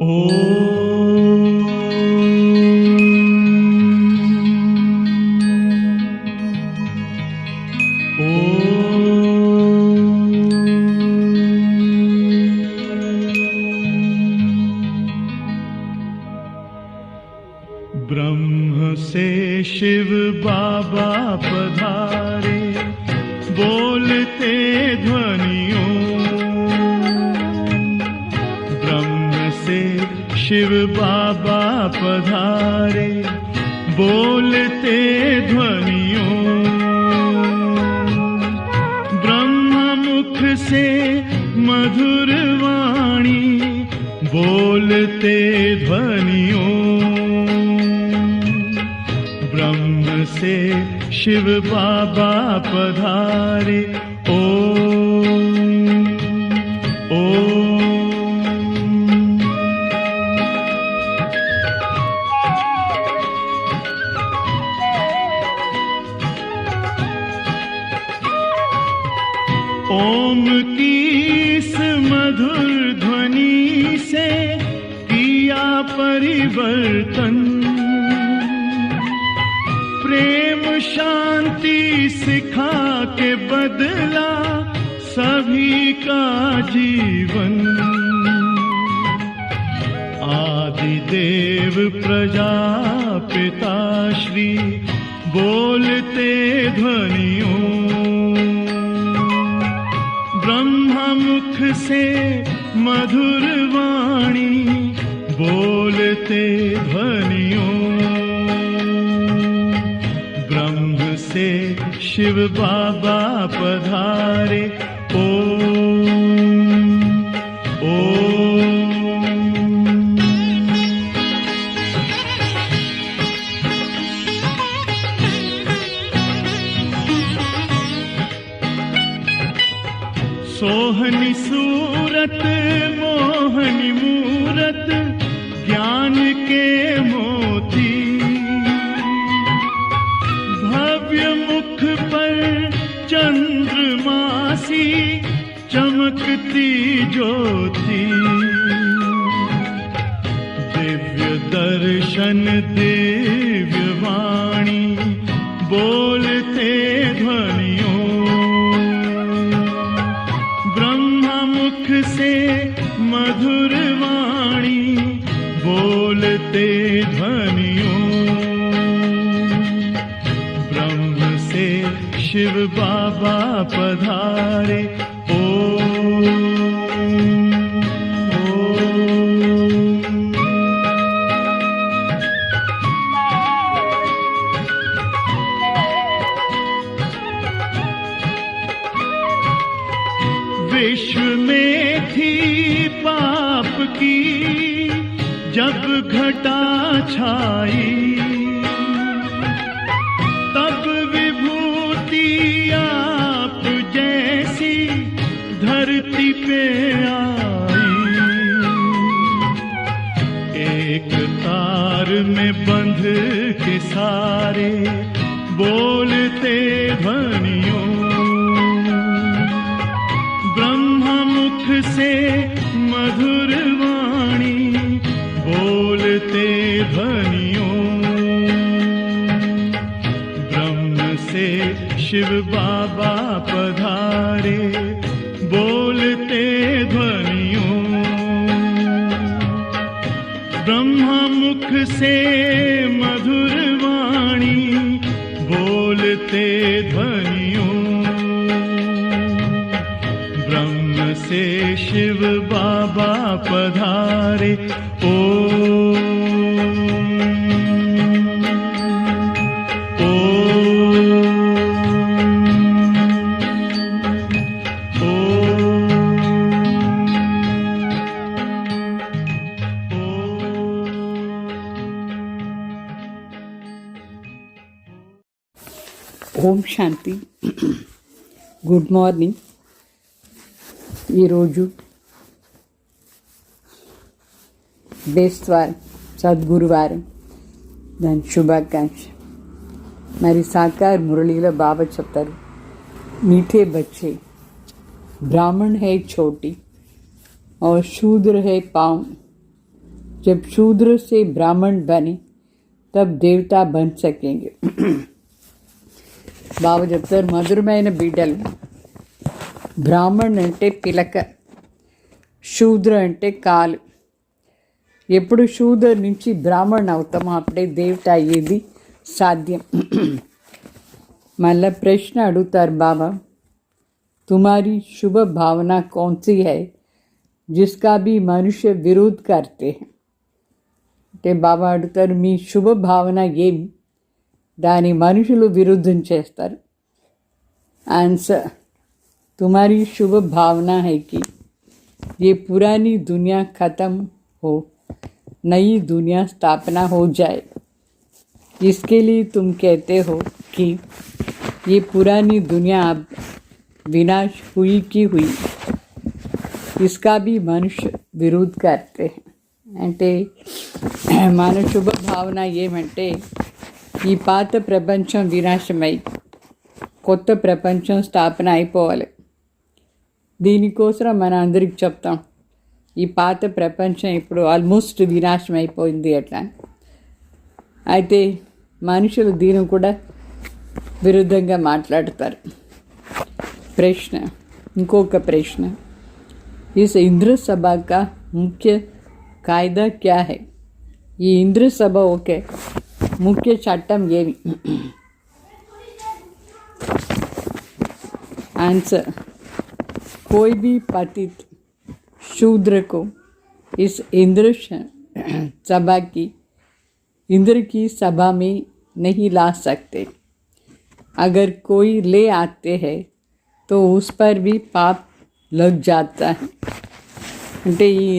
ब्रह्म से शिव बाबा पधारे, बोलते ध्वनियों। ब्रह्म से शिव बाबा पधारे, बोलते ध्वनियों। ब्रह्म मुख से मधुर वाणी, बोलते ध्वनियों। ब्रह्म से शिव बाबा पधारे, ओम ओम। ओम की इस मधुर ध्वनि से किया परिवर्तन। प्रेम शांति सिखा के बदला सभी का जीवन। आदि देव प्रजापिता श्री, बोलते ध्वनियों। ब्रह्म मुख से मधुर वाणी, बोलते ध्वनियों। ब्रह्म से शिव बाबा पधारे, ओम ओम। सोहनी सूरत मोहनी मूरत, ज्ञान के मोती। भव्य मुख पर चंद्रमासी, चमकती ज्योति। दिव्य दर्शन दिव्य वाणी, बोलते ध्वनियों। मुख से मधुर वाणी, बोलते ध्वनियों। ब्रह्म से शिव बाबा पधारे, ओम ओम। विश्व में थी पाप की जब घटा छाई, तब विभूति आप जैसी धरती पे आई। एक तार में बंध के सारे, बोलते ध्वनियों। मुख से मधुर वाणी, बोलते ध्वनियों। ब्रह्म से शिव बाबा पधारे, बोलते ध्वनियों। ब्रह्म मुख से मधुर वाणी, बोलते ध्वनियों। ब्रह्म से शिव बाबा पधारे, ओम ओम ఓం శాంతి. Good morning. ఈరోజు బేస్వార్ సద్గురువారం, దాని శుభాకాంక్ష. మరి సాకార్ మురళీలో బాబా చెప్తారు, मीठे बच्चे ब्राह्मण है छोटी और शूद्र है पाँव, जब शूद्र से ब्राह्मण बने तब देवता बन सकेंगे. బాబా చెప్తారు, మధురమైన బిడ్డలు. బ్రాహ్మణ్ అంటే పిలక, శూద్ర అంటే కాలు. ఎప్పుడు శూద్ర నుంచి బ్రాహ్మణ్ అవుతామో అప్పుడే దేవత అయ్యేది సాధ్యం. మళ్ళా ప్రశ్న అడుగుతారు బాబా, तुम्हारी शुभ भावना कौन सी है जिसका भी मनुष्य विरोध करते हैं. అంటే బాబా అడుగుతారు, మీ శుభ భావన ఏమి, దాని మనుషులు విరుద్ధం చేస్తారు. ఆన్సర్, तुम्हारी शुभ भावना है कि ये पुरानी दुनिया ख़त्म हो, नई दुनिया स्थापना हो जाए. इसके लिए तुम कहते हो कि ये पुरानी दुनिया अब विनाश हुई की हुई. इसका भी मनुष्य विरोध करते हैं. అంటే మన శుభ భావన ఏమంటే ఈ పాత ప్రపంచం వినాశమై కొత్త ప్రపంచం స్థాపన అయిపోవాలి. దీనికోసం మన అందరికి చెప్తాం, ఈ పాత ప్రపంచం ఇప్పుడు ఆల్మోస్ట్ వినాశం అయిపోయింది అట్లా. అయితే మనుషులు దీని కూడా విరుద్ధంగా మాట్లాడతారు. ప్రశ్న, ఇంకొక ప్రశ్న, इस इंद्र सभा का मुख्य कायदा क्या है. ఈ ఇంద్ర సభ ఒకే ముఖ్య చట్టం ఏమి. आंसर, कोई भी पतित शूद्र को इस इंद्र सभा की इंद्र की सभा में नहीं ला सकते. अगर कोई ले आते हैं तो उस पर भी पाप लग जाता है. అంటే ఈ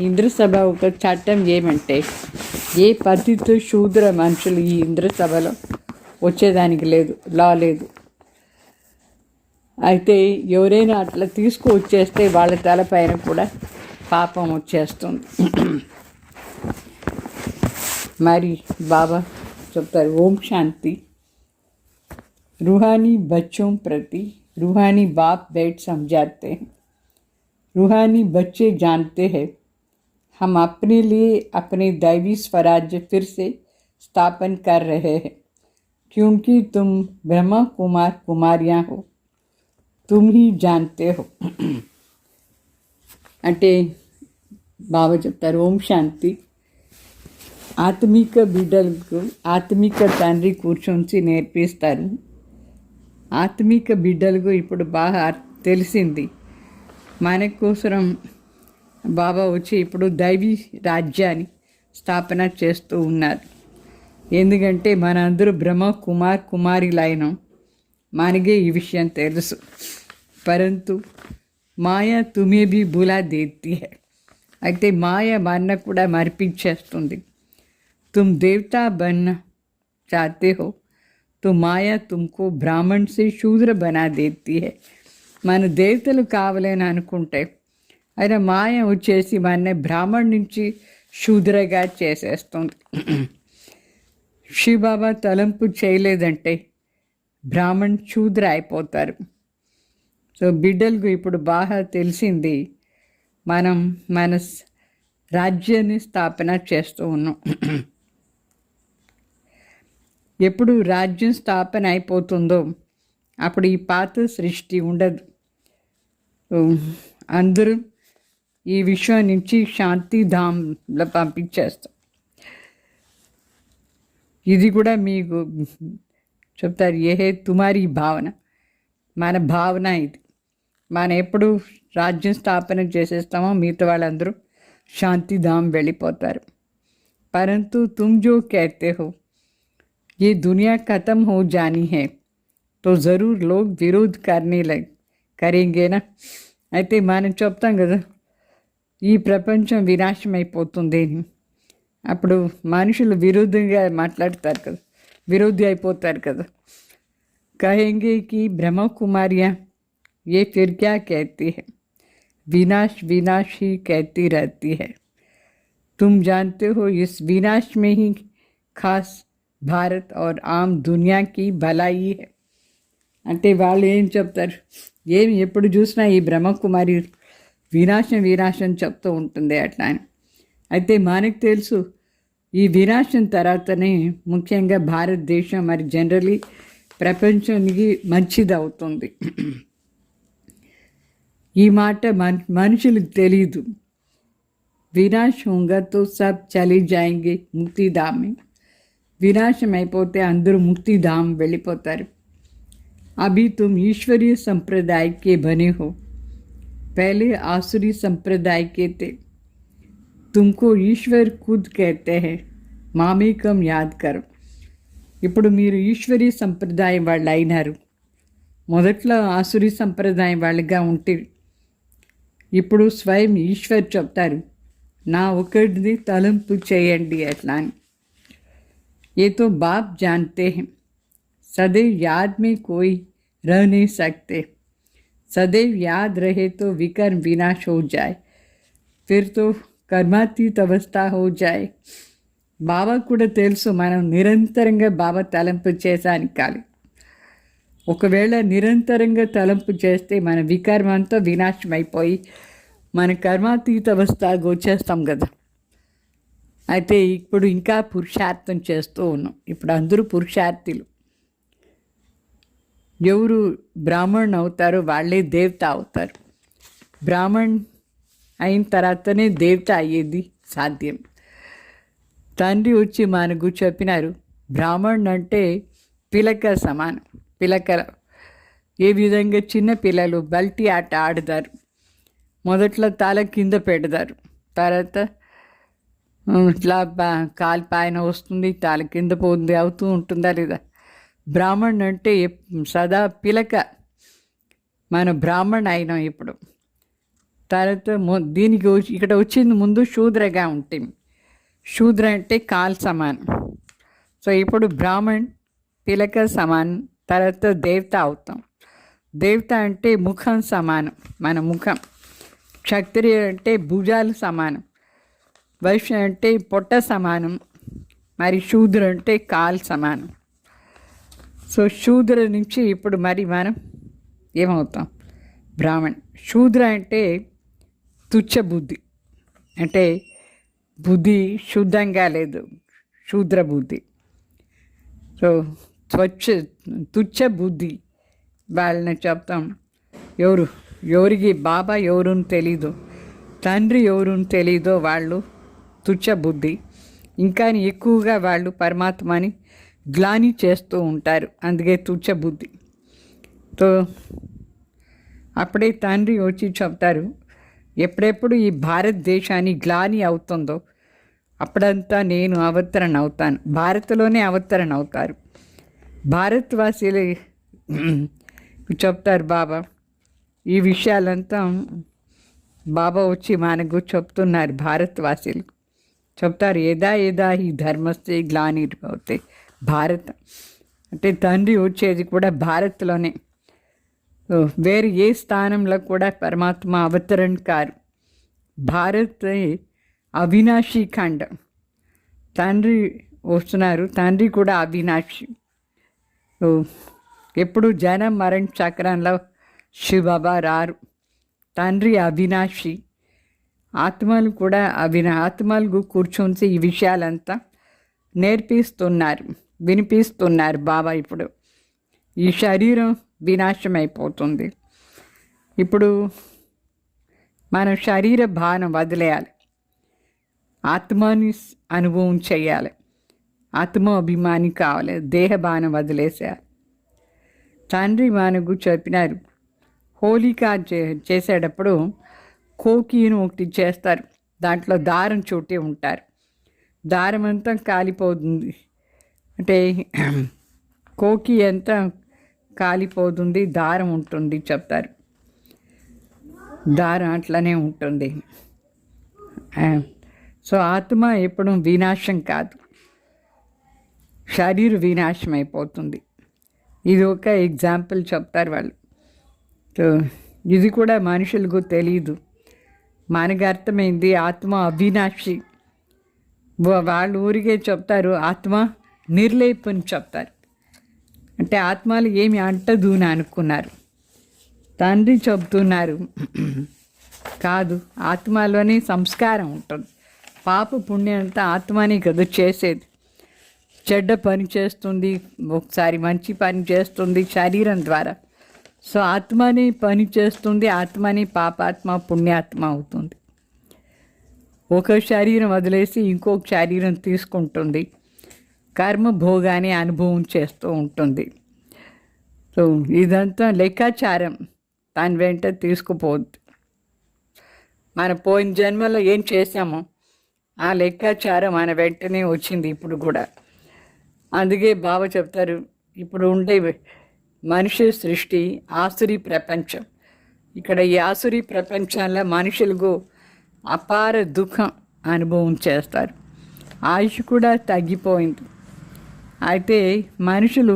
ఇంద్ర సభ ఒక చట్టం ఏమంటే ఏ పతిత శూద్ర మనుషులు ఈ ఇంద్ర సభలో వచ్చేదానికి లేదు, లా లేదు. అయితే ఎవరైనా అట్లా తీసుకువచ్చేస్తే వాళ్ళ తలపైన కూడా పాపం వచ్చేస్తుంది. మరి బాబా చెప్తారు, ఓం శాంతి. रूहानी बच्चों प्रति रूहानी बाप बैठ समझाते हैं. रूहानी बच्चे जानते हैं हम अपने लिए अपने दैवी स्वराज्य फिर से स्थापन कर रहे हैं, क्योंकि तुम ब्रह्मा कुमार कुमारियाँ हो, तुम ही जानते हो. అంటే బాబా చెప్తారు, ఓం శాంతి. ఆత్మిక బిడ్డలకు ఆత్మిక తండ్రి కూర్చొని నేర్పిస్తారు. ఆత్మిక బిడ్డలకు ఇప్పుడు బాగా తెలిసింది, మన కోసం బాబా వచ్చి ఇప్పుడు దైవీ రాజ్యాన్ని స్థాపన చేస్తూ ఉన్నారు. ఎందుకంటే మన అందరూ బ్రహ్మ కుమార్ కుమారిలైన మనకే ఈ విషయం తెలుసు. పరంతు మాయ తుమే భీ బులా దేతి హై. అయితే మాయ మన కూడా మరిపించేస్తుంది. तुम देवता बनना चाहते हो तो माया तुमको ब्राह्मण से शूद्र बना देती है. మన దేవతలు కావాలని అనుకుంటే అయినా మాయ వచ్చేసి మన బ్రాహ్మణ్ నుంచి శూద్రగా చేసేస్తుంది. శివబాబా తలంపు చేయలేదంటే బ్రాహ్మణ్ శూద్ర అయిపోతారు. సో బిడ్డలకు ఇప్పుడు బాగా తెలిసింది, మనం మన రాజ్యాన్ని స్థాపన చేస్తూ ఉన్నాం. ఎప్పుడు రాజ్యం స్థాపన అయిపోతుందో అప్పుడు ఈ పాత సృష్టి ఉండదు. అందరూ ఈ విశ్వం నుంచి శాంతిధాంలో పంపించేస్తాం. ఇది కూడా మీకు చెప్తారు, ఏహే తుమారి భావన, మన భావన ఇది. మనం ఎప్పుడు రాజ్యం స్థాపన చేసేస్తామో మిగతా వాళ్ళందరూ శాంతిధాం వెళ్ళిపోతారు. పరంతు తుమ్ జో कहते हो ये दुनिया ख़त्म हो जानी है तो ज़रूर लोग विरोध करेंगे ना. అయితే మనం చెప్తాం కదా, ఈ ప్రపంచం వినాశం అయిపోతుంది అని. అప్పుడు మనుషులు విరుద్ధంగా మాట్లాడతారు కదా, విరోధి అయిపోతారు కదా. कहेंगे कि ब्रह्मा कुमारियाँ ये फिर क्या कहती है, विनाश विनाश ही कहती रहती है. तुम जानते हो इस विनाश में ही खास భారత్ और ఆమ్ దునియాకి భలాయి హై. అంటే వాళ్ళు ఏం చెప్తారు, ఏమి ఎప్పుడు చూసినా ఈ బ్రహ్మకుమారి వినాశం వినాశం చెప్తూ ఉంటుంది అట్లా అని. అయితే మనకు తెలుసు ఈ వినాశం తర్వాతనే ముఖ్యంగా భారతదేశం మరి జనరలీ ప్రపంచానికి మంచిది అవుతుంది. ఈ మాట మనుషులకు తెలియదు. వినాశ होगा तो सब चले जाएंगे ముక్తిధామ్. వినాశం అయిపోతే అందరూ ముక్తిధామ్ వెళ్ళిపోతారు. अभी तुम ईश्वरीय संप्रदाय के बने हो, पहले आसुरी संप्रदाय के थे. तुमको ईश्वर खुद कहते हैं, మామేకం యాద్ కరో. ఇప్పుడు మీరు ఈశ్వరీ సంప్రదాయం వాళ్ళు అయినారు. మొదట్లో ఆసురీ సంప్రదాయం వాళ్ళుగా ఉంటే ఇప్పుడు స్వయం ఈశ్వర్ చెప్తారు, నా ఒకటిది తలంపు చేయండి అట్లా అని. ये तो बाप जानते हैं, सदैव याद में कोई रह नहीं सकते. सदैव याद रहे तो विकर्म विनाश हो जाए, फिर तो कर्मातीत अवस्था हो जाए. బాబా కూడా తెలుసు మనం నిరంతరంగా బాబా తలంపు చేసాని కాదు. ఒకవేళ నిరంతరంగా తలంపు చేస్తే మన వికర్మంతో వినాశం అయిపోయి మన కర్మాతీత అవస్థకు వచ్చేస్తాం కదా. అయితే ఇప్పుడు ఇంకా పురుషార్థం చేస్తూ ఉన్నాం. ఇప్పుడు అందరూ పురుషార్థులు. ఎవరు బ్రాహ్మణ్ అవుతారో వాళ్ళే దేవత అవుతారు. బ్రాహ్మణ్ అయిన తర్వాతనే దేవత అయ్యేది సాధ్యం. తండ్రి వచ్చి మనకు చెప్పినారు, బ్రాహ్మణ్ అంటే పిలక సమానం. పిలకల ఏ విధంగా చిన్న పిల్లలు బల్టి ఆట ఆడతారు. మొదట్లో తల కింద పెడతారు, తర్వాత ఇట్లా కాలు పైన వస్తుంది, తల కింద పోతుంది, అవుతూ ఉంటుందా లేదా. బ్రాహ్మణ్ అంటే సదా పిలక. మన బ్రాహ్మణ్ అయినాం ఇప్పుడు. తర్వాత దీనికి ఇక్కడ వచ్చింది ముందు శూద్రగా ఉంటుంది. శూద్ర అంటే కాల్ సమానం. సో ఇప్పుడు బ్రాహ్మణ్ పిలక సమానం, తర్వాత దేవత అవుతాం. దేవత అంటే ముఖం సమానం, మన ముఖం. క్షత్రియ అంటే భుజాలు సమానం, వైశ్య అంటే పొట్ట సమానం, మరి శూద్ర అంటే కాల్ సమానం. సో శూద్ర నుంచి ఇప్పుడు మరి మనం ఏమవుతాం, బ్రాహ్మణ్. శూద్ర అంటే తుచ్చ బుద్ధి, అంటే బుద్ధి శుద్ధంగా లేదు, శూద్ర బుద్ధి. సో తుచ్చ బుద్ధి వాళ్ళని చెప్తాం. ఎవరికి బాబా ఎవరుని తెలీదు, తండ్రి ఎవరుని తెలీదో వాళ్ళు తుచ్చ బుద్ధి. ఇంకా ఎక్కువగా వాళ్ళు పరమాత్మని గ్లాని చేస్తూ ఉంటారు, అందుకే తుచ్చ బుద్ధి. సో అప్పుడే తండ్రి వచ్చి చెప్తారు, ఎప్పుడెప్పుడు ఈ భారతదేశాన్ని గ్లాని అవుతుందో అప్పుడంతా నేను అవతరణ అవుతాను. భారత్లోనే అవతరణ అవుతారు. భారత్వాసీలు చెప్తారు బాబా. ఈ విషయాలంతా బాబా వచ్చి మనకు చెప్తున్నారు. భారత్వాసీలు చెప్తారు, ఏదా ఏదా ఈ ధర్మస్తే గ్లాని అవుతాయి. భారత్ అంటే తండ్రి వచ్చేది కూడా భారత్లోనే. వేరే ఏ స్థానంలో కూడా పరమాత్మ అవతరణ కారు. భారత్ అవినాశి ఖండం. తండ్రి వస్తున్నారు, తండ్రి కూడా అవినాశి. ఎప్పుడు జనం మరణ చక్రంలో శివబాబా రారు. తండ్రి అవినాశి. ఆత్మలు కూడా ఆత్మలకు కూర్చొని ఈ విషయాలంతా నేర్పిస్తున్నారు, వినిపిస్తున్నారు బాబా. ఇప్పుడు ఈ శరీరం వినాశమైపోతుంది. ఇప్పుడు మనం శరీర భావన వదిలేయాలి, ఆత్మని అనుభవం చేయాలి, ఆత్మ అభిమాని కావాలి, దేహ భావన వదిలేసేయాలి. తండ్రి మనకు చెప్పినారు, హోలికా చేసేటప్పుడు కోకిని ఒకటి చేస్తారు, దాంట్లో దారం చుట్టి ఉంటారు. దారం అంతా కాలిపోతుంది, అంటే కోకి అంతా కాలిపోతుంది, దారం ఉంటుంది చెప్తారు. దారం అట్లనే ఉంటుంది. సో ఆత్మ ఎప్పుడు వినాశం కాదు, శరీరం వినాశం అయిపోతుంది. ఇది ఒక ఎగ్జాంపుల్ చెప్తారు వాళ్ళు. సో ఇది కూడా మనుషులకు తెలీదు. మనకు అర్థమైంది ఆత్మ అవినాశి. వాళ్ళు ఊరికే చెప్తారు ఆత్మ నిర్లేపని చెప్తారు, అంటే ఆత్మలు ఏమి అంటదు అని అనుకున్నారు. తండ్రి చెప్తున్నారు కాదు, ఆత్మలోనే సంస్కారం ఉంటుంది. పాప పుణ్యం అంతా ఆత్మని కదా చేసేది. చెడ్డ పని చేస్తుంది, ఒకసారి మంచి పని చేస్తుంది శరీరం ద్వారా. సో ఆత్మని పని చేస్తుంది, ఆత్మని పాపాత్మ పుణ్యాత్మ అవుతుంది. ఒక శరీరం వదిలేసి ఇంకొక శరీరం తీసుకుంటుంది, కర్మ భోగాన్ని అనుభవం చేస్తూ ఉంటుంది. సో ఇదంతా లెక్కాచారం దాని వెంట తీసుకుపోద్ది. మన పోయిన జన్మలో ఏం చేసామో ఆ లెక్కాచారం మన వెంటనే వచ్చింది ఇప్పుడు కూడా. అందుకే బాబా చెప్తారు, ఇప్పుడు ఉండే మనిషి సృష్టి ఆసురీ ప్రపంచం. ఇక్కడ ఈ ఆసురీ ప్రపంచంలో మనుషులకు అపార దుఃఖం అనుభవం చేస్తారు. ఆయుష్ కూడా తగ్గిపోయింది. అయితే మనుషులు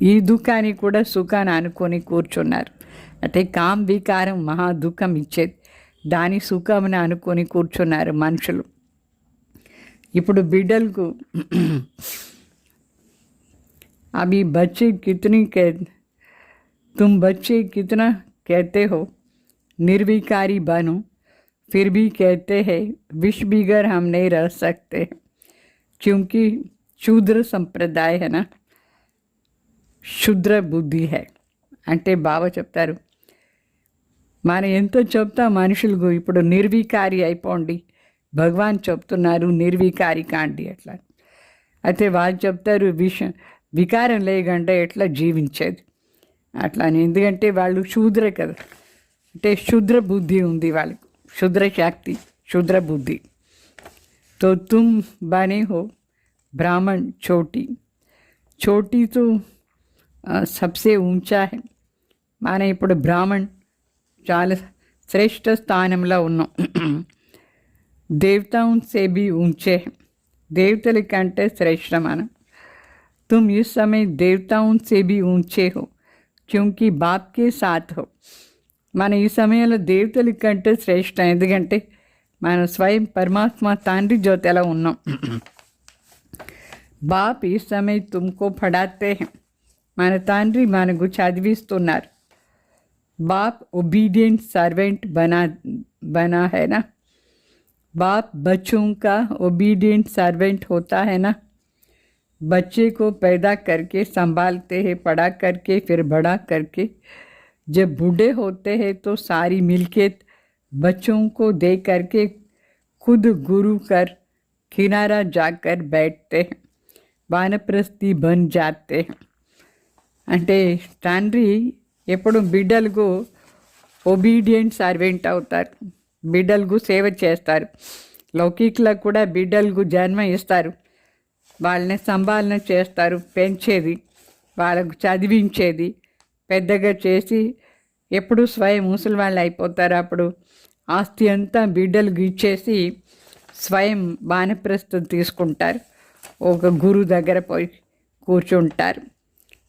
ఈ దుఃఖాన్ని కూడా సుఖాన్ని అనుకొని కూర్చున్నారు. అంటే కామ్ వికారం మహా దుఃఖం ఇచ్చేది, దాని సుఖంని అనుకొని కూర్చున్నారు మనుషులు. ఇప్పుడు బిడ్డలకు अभी बच्चे कितनी तुम बच्चे कितना कहते हो निर्विकारी बनो, फिर भी कहते हैं विष बिगर हम नहीं रह सकते, क्योंकि शूद्र संप्रदाय है ना, శుద్ర బుద్ధి హై అంటే బాబా చెప్తారు, మనం ఎంతో చెప్తా మనుషులకు ఇప్పుడు నిర్వికారి అయిపోండి, భగవాన్ చెప్తున్నారు నిర్వికారి కాండి అట్లా. అయితే వాళ్ళు చెప్తారు వికారం లేకుండా ఎట్లా జీవించేది అట్లా అని. ఎందుకంటే వాళ్ళు శూద్ర కదా, అంటే శుద్ర బుద్ధి ఉంది వాళ్ళకి, శుద్ర శక్తి, శుద్ర బుద్ధి. तो तुम बने हो ब्राह्मण छोटी तो सबसे ऊंचा है. మనం ఇప్పుడు బ్రాహ్మణ్ చాలా శ్రేష్ఠ స్థానంలో ఉన్నాం. దేవతాओं से भी ऊंचे हैं, దేవతల కంటే శ్రేష్ఠ మనం. तुम इस समय देवताओं से भी ऊंचे हो क्योंकि बाप के साथ हो. మన ఈ సమయంలో దేవతల కంటే శ్రేష్ఠ, ఎందుకంటే మనం స్వయం పరమాత్మ తండ్రి జ్యోతిలో ఉన్నాం. బాప్ ఈ సమయం తుమ్కో పడాతే హై, మన తండ్రి మనకు చదివిస్తున్నారు. బాప్ ఒబీడియంట్ సర్వెంట్ बना है ना, बाप बच्चों का ओबीडियंट सर्वेंट होता है ना. बच्चे को पैदा करके संभालते हैं, पढ़ा करके फिर बड़ा करके जब बूढ़े होते हैं तो सारी मिल्कियत बच्चों को दे करके खुद गुरु कर किनारा जाकर बैठते हैं, वानप्रस्थी बन जाते हैं. అంటే తండ్రి ఎప్పుడు బిడ్డలకు ఒబీడియంట్ సర్వెంట్ అవుతారు, బిడ్డలకు సేవ చేస్తారు. లౌకికలో కూడా బిడ్డలకు జన్మ ఇస్తారు, వాళ్ళని సంభాలన చేస్తారు, పెంచేది, వాళ్ళకు చదివించేది, పెద్దగా చేసి ఎప్పుడు స్వయం ముసలి వాళ్ళు అయిపోతారు. అప్పుడు ఆస్తి అంతా బిడ్డలకు ఇచ్చేసి స్వయం వానప్రస్థం తీసుకుంటారు, ఒక గురువు దగ్గర పోయి కూర్చుంటారు.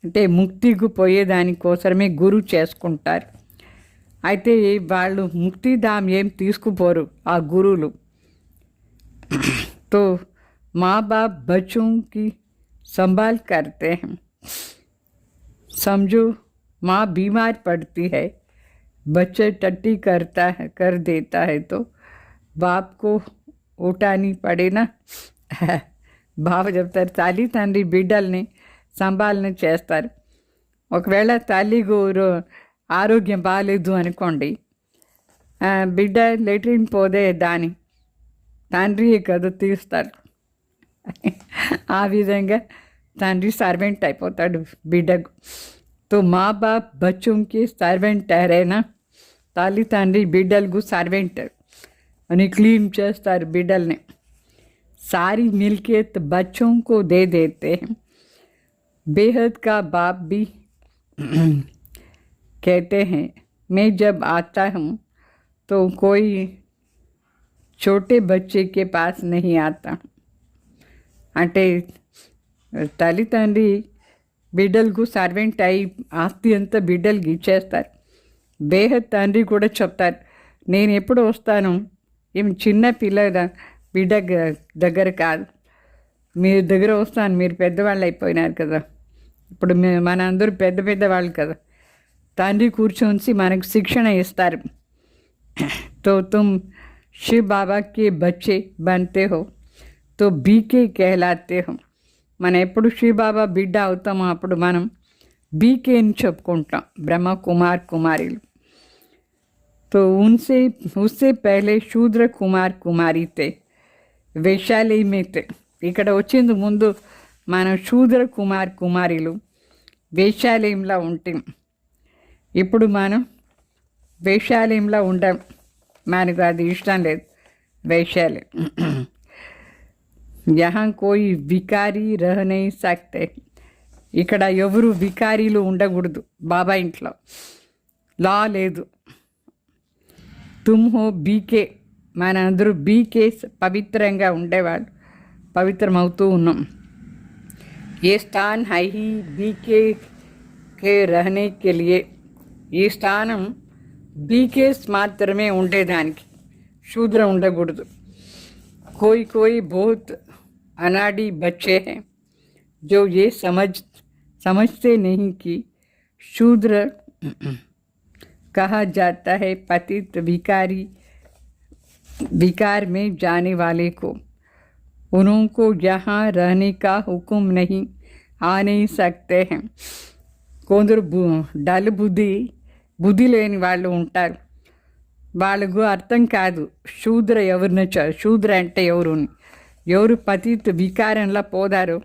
అంటే ముక్తికి పోయేదానికోసమే గురువు చేసుకుంటారు. అయితే వాళ్ళు ముక్తిధాం ఏం తీసుకుపోరు ఆ గురువులు. तो माँ बाप बच्चों की संभाल करते हैं. समझो माँ बीमार पड़ती है, बच्चे टट्टी कर देता है तो बाप को उठानी पड़े ना. బాబా చెప్తారు, తల్లి తండ్రి బిడ్డల్ని సంభాలన చేస్తారు. ఒకవేళ తల్లికి ఆరోగ్యం బాగాలేదు అనుకోండి, బిడ్డ లెట్రిన్ పోదే దాని తండ్రి కదా తీస్తారు. ఆ విధంగా తండ్రి సర్వెంట్ అయిపోతాడు బిడ్డకు. తో మా బాప్ బచ్చోంకి సర్వెంట్ ठहरेना, తల్లి తండ్రి బిడ్డలకు సర్వెంట్ అని క్లీన్ చేస్తారు బిడ్డల్ని. सारी मिल्कियत बच्चों को दे देते हैं. बेहद का बाप भी कहते हैं मैं जब आता हूँ तो कोई छोटे बच्चे के पास नहीं आता. అంటే తల్లి తండ్రి బిడ్డలకు సర్వెంట్ అయి ఆస్తి అంతా బిడ్డలకి ఇచ్చేస్తారు. బేహద్ తండ్రి కూడా చెప్తారు, నేను ఎప్పుడు వస్తాను, ఏమి చిన్న పిల్ల బిడ్డ దగ్గర కాదు, మీరు దగ్గర వస్తాను, మీరు పెద్దవాళ్ళు అయిపోయినారు కదా, ఇప్పుడు మన అందరూ పెద్ద వాళ్ళు కదా. తండ్రి కూర్చొని మనకు శిక్షణ ఇస్తారు, तो तुम शिव बाबा के बच्चे बनते हो तो బీకే कहलाते हो. మనం ఎప్పుడు శివ బాబా బిడ్డ అవుతామో అప్పుడు మనం బీకే అని చెప్పుకుంటాం, బ్రహ్మ కుమార్ కుమారీలు. तो उनसे उससे पहले शूद्र कुमार कुमारी थे, వైశాలి में थे. ఇక్కడ వచ్చింది ముందు మనం శూద్ర కుమార్ కుమారీలు వైశాల్యంలో ఉంటాం. ఇప్పుడు మనం వైశాల్యంలో ఉండం, మనకు అది ఇష్టం లేదు వైశాల్యం. यहाँ कोई వికారీ रह नहीं सकते. ఇక్కడ ఎవరు వికారీలు ఉండకూడదు బాబా ఇంట్లో, లా లేదు. తుమ్ హో బీకే, మన అందరూ బీకే పవిత్రంగా ఉండేవాళ్ళు, పవిత్రమవుతూ ఉన్నాం. ఏ స్థాన్ హై హీ బీకే కే రహనే కే లియే, ఈ స్థానం బీకేస్ మాత్రమే ఉండేదానికి, శూద్ర ఉండకూడదు. कोई कोई बहुत अनाड़ी बच्चे हैं जो ये समझते नहीं कि शूद्र कहा जाता है पतित विकारी, विकार में जाने वाले को. उनको यहाँ रहने का हुक्म नहीं, आ नहीं सकते हैं. కొందరు డల్ బుద్ధి లేని వాళ్ళు ఉంటారు, వాళ్ళకు అర్థం కాదు శూద్ర ఎవరిని శూద్ర అంటే ఎవరు పతిత్ వికారంలో పోదారో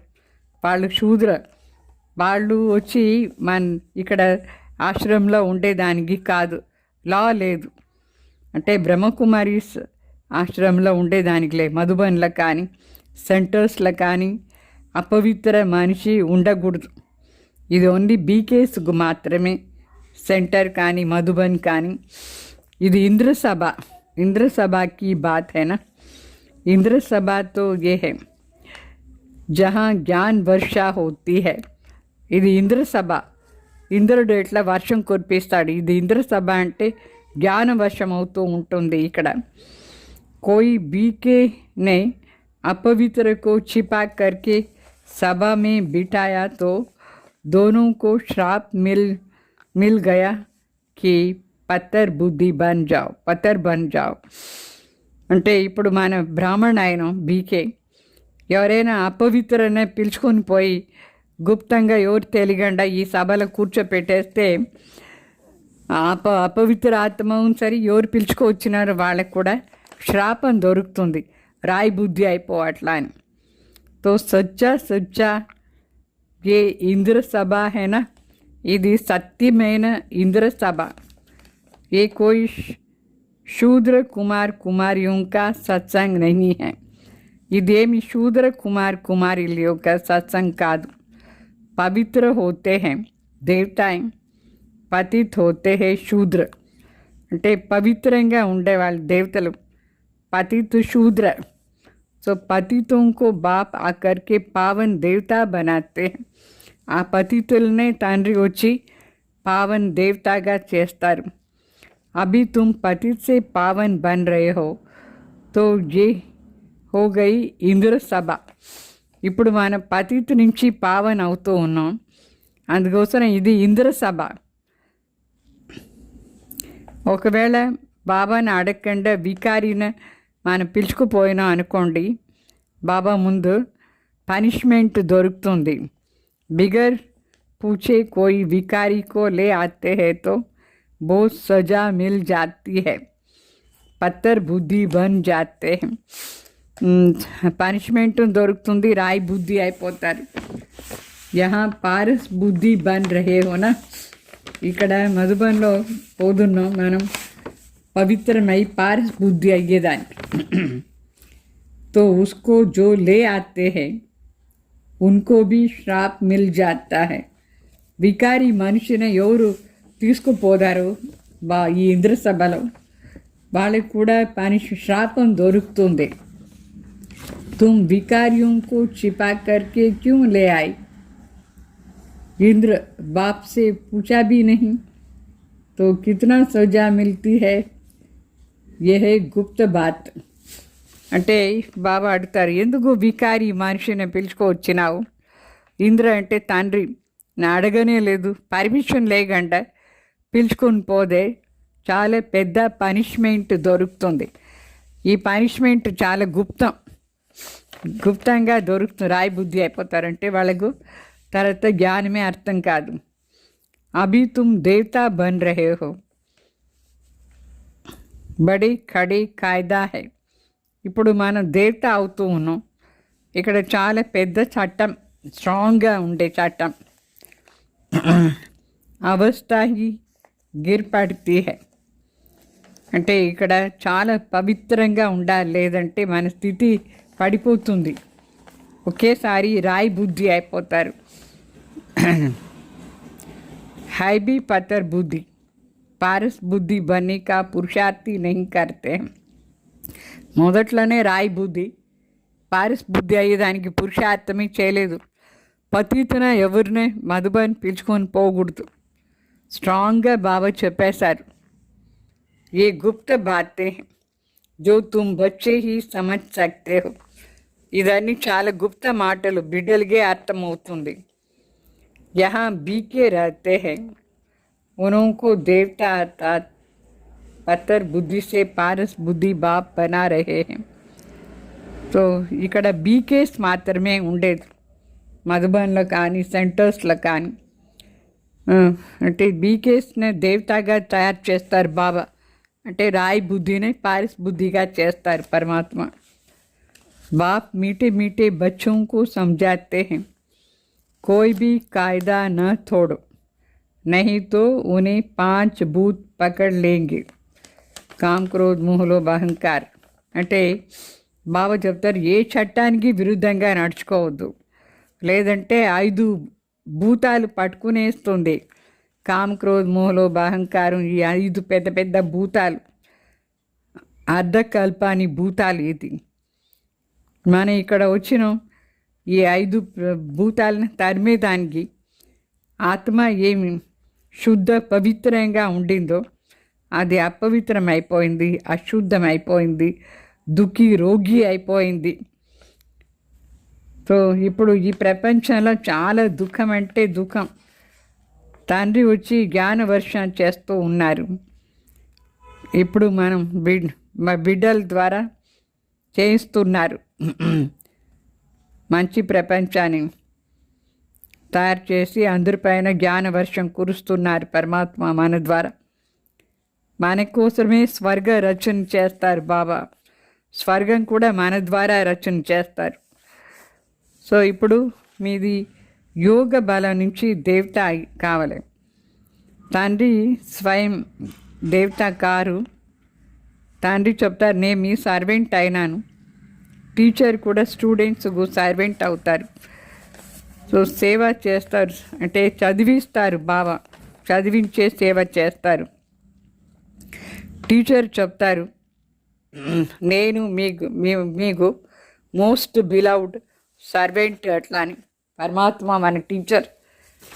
వాళ్ళు శూద్ర. వాళ్ళు వచ్చి ఇక్కడ ఆశ్రమంలో ఉండేదానికి కాదు, లా లేదు. అంటే బ్రహ్మకుమారీస్ ఆశ్రమంలో ఉండేదానికి లేదు, మధుబన్లో కానీ సెంటర్స్లో కానీ అపవిత్ర మనిషి ఉండకూడదు. ఇది ఓన్లీ బీకేస్కు మాత్రమే, సెంటర్ కానీ మధుబన్ కానీ. ఇది इंद्र सभा की बात है ना. इंद्र सभा तो ये है जहाँ ज्ञान वर्षा होती है. ఇది ఇంద్ర సభ, ఇంద్రుడు ఎట్లా వర్షం కురిపిస్తాడు, ఇది ఇంద్ర సభ అంటే జ్ఞాన వర్షం అవుతూ ఉంటుంది ఇక్కడ. कोई बीके ने अपवित्र को छिपा करके सभा में बिठाया तो दोनों को श्राप मिल गया कि పత్తర్ బుద్ధి బన్ జావ్. అంటే ఇప్పుడు మన బ్రాహ్మణ ఆయన బీకే ఎవరైనా అపవిత్రనే పిలుచుకొని పోయి గుప్తంగా ఎవరు తెలియకుండా ఈ సభలో కూర్చోపెట్టేస్తే అపవిత్ర ఆత్మ సరి ఎవరు పిలుచుకొచ్చినారో వాళ్ళకు కూడా శ్రాపం దొరుకుతుంది, రాయి బుద్ధి అయిపోవట్లా అని. తో సచ్చా ఏ ఇంద్ర సభ హేనా, ఇది సత్యమైన ఇంద్ర సభ. ये कोई शूद्र कुमार कुमारियों का सत्संग नहीं है. इदेमी शूद्र कुमार कुमारियों యొక్క సత్సంగ్ కాదు. పవిత్ర होते हैं देवताएं, पतित होते हैं शूद्र. అంటే పవిత్రంగా ఉండేవాళ్ళు దేవతలు, पतित शूद्र. సో పతితों को बाप आकर के पावन देवता बनाते हैं. ఆ పతితులనే తండ్రి వచ్చి పావన్ దేవతాగా చేస్తారు. अभी तुम पतित से पावन बन रहे हो तो ये हो गई इंद्र सभा. ఇప్పుడు మన పతిత్ నుంచి పావన్ అవుతూ ఉన్నాం, అందుకోసం ఇది ఇంద్ర సభ. ఒకవేళ బాబాని అడగకుండా వికారిని మనం పిలుచుకుపోయినాం అనుకోండి, బాబా ముందు పనిష్మెంట్ దొరుకుతుంది. బిగర్ పూछे कोई विकारी को ले आते हैं तो बहुत सजा मिल जाती है, పత్తర్ బుద్ధి బన్ జాతే. పనిష్మెంట్ దొరుకుతుంది, రాయి బుద్ధి అయిపోతారు. యహా పారస్ బుద్ధి బన్ రహే హోనా. ఇక్కడ మధుబన్లో పోతున్నాం మనం పవిత్రమై పారస్ బుద్ధి అయ్యేదానికి. तो उसको जो ले आते हैं उनको भी श्राप मिल जाता है. వికారి మనిషిని ఎవరు తీసుకుపోదారు ఈ ఇంద్ర సభలో వాళ్ళకి కూడా श्रापం దొరుకుతుంది. तुम विकारियों को छिपा करके क्यों ले आई? इंद्र बाप से पूछा भी नहीं तो कितना सजा मिलती है. यह है गुप्त बात. అంటే బాబా అడుగుతారు, ఎందుకు వికారి మనిషిని పిలుచుకొచ్చినావు? ఇంద్ర అంటే తండ్రి, నా అడగనే లేదు, పర్మిషన్ లేకుండా పిలుచుకొని పోదే చాలా పెద్ద పనిష్మెంట్ దొరుకుతుంది. ఈ పనిష్మెంట్ చాలా గుప్తంగా దొరుకుతుంది. రాయి బుద్ధి అయిపోతారంటే వాళ్ళకు తర్వాత జ్ఞానమే అర్థం కాదు. అభి తుమ్ దేవతా బన్ రహే హో, బడి ఖడీ కాయిదా హై. ఇప్పుడు మనం దేవత అవుతూ ఉన్నాం. ఇక్కడ చాలా పెద్ద చట్టం, స్ట్రాంగ్గా ఉండే చట్టం. అవస్థ హి గిర్ పడితే హై అంటే ఇక్కడ చాలా పవిత్రంగా ఉండాలి, లేదంటే మన స్థితి పడిపోతుంది. ఒకేసారి రాయి బుద్ధి అయిపోతారు. హైబీ పతర్ బుద్ధి పారస్ బుద్ధి బన్నీకా పురుషార్థి నహీ కర్తే. మొదట్లోనే రాయి బుద్ధి, పారస్ బుద్ధి అయ్యేదానికి పురుషార్థమే చేయలేదు. పతితన ఎవరినే మధుబన్ పిలుచుకొని పోకూడదు. స్ట్రాంగ్గా బాబా చెప్పేశారు. ఏ గుప్త బాతే జో తుమ్ బచ్చే హీ సమజ్ సక్తే హో. ఇదన్నీ చాలా గుప్త మాటలు, బిడ్డలకే అర్థమవుతుంది. యహా బీకే రహతే హై ఉన్హోంకో దేవతా అర్థాత్ పత్తర్ బుద్ధి సే పారస్ బుద్ధి బాప్ బనా రహే హై. సో ఇక్కడ బీకేస్ మాత్రమే ఉండేది మధుబన్లో కానీ సెంటర్స్లో కానీ. అంటే బీకేస్ని దేవతగా తయారు చేస్తారు బాబా. అంటే రాయి బుద్ధిని పారస్ బుద్ధిగా చేస్తారు పరమాత్మ. बाप मीठे मीठे बच्चों को समझाते हैं, कोई भी कायदा न तोड़ो, नहीं तो उन्हें 5 भूत पकड़ लेंगे. काम क्रोध मोह लोभ अहंकार. అంటే బాబా చెప్తారు ఏ చట్టానికి విరుద్ధంగా నడుచుకోవద్దు, లేదంటే 5 భూతాలు పట్టుకునేస్తుంది. కామ్ క్రోధ్ మోహ లోభ అహంకారం, ఈ 5 పెద్ద పెద్ద భూతాలు, అర్ధకల్పాని భూతాలు. ఇది మనం ఇక్కడ వచ్చినాం ఈ 5 భూతాలను తరిమేదానికి. ఆత్మ ఏమి శుద్ధ పవిత్రంగా ఉండిందో అది అపవిత్రమైపోయింది, అశుద్ధమైపోయింది, దుఃఖి రోగి అయిపోయింది. సో ఇప్పుడు ఈ ప్రపంచంలో చాలా దుఃఖం అంటే దుఃఖం. తండ్రి వచ్చి జ్ఞాన వర్షం చేస్తూ ఉన్నారు. ఇప్పుడు మనం బిడ్డల ద్వారా చేయిస్తున్నారు. మంచి ప్రపంచాన్ని తయారు చేసి అందరిపైన జ్ఞాన వర్షం కురుస్తున్నారు పరమాత్మ మన ద్వారా. మన కోసమే స్వర్గ రచన చేస్తారు బాబా. స్వర్గం కూడా మన ద్వారా రచన చేస్తారు. సో ఇప్పుడు మీది యోగ బలం నుంచి దేవత కావాలి. తండ్రి స్వయం దేవత కారు. తండ్రి చెప్తారు నేను మీ సర్వెంట్ అయినాను. టీచర్ కూడా స్టూడెంట్స్కు సర్వెంట్ అవుతారు. సో సేవ చేస్తారు, అంటే చదివిస్తారు బాబా, చదివించే సేవ చేస్తారు. టీచర్ చెప్తారు నేను మీకు మోస్ట్ బిలవ్డ్ సర్వెంట్ అట్లా అని. పరమాత్మ మన టీచర్,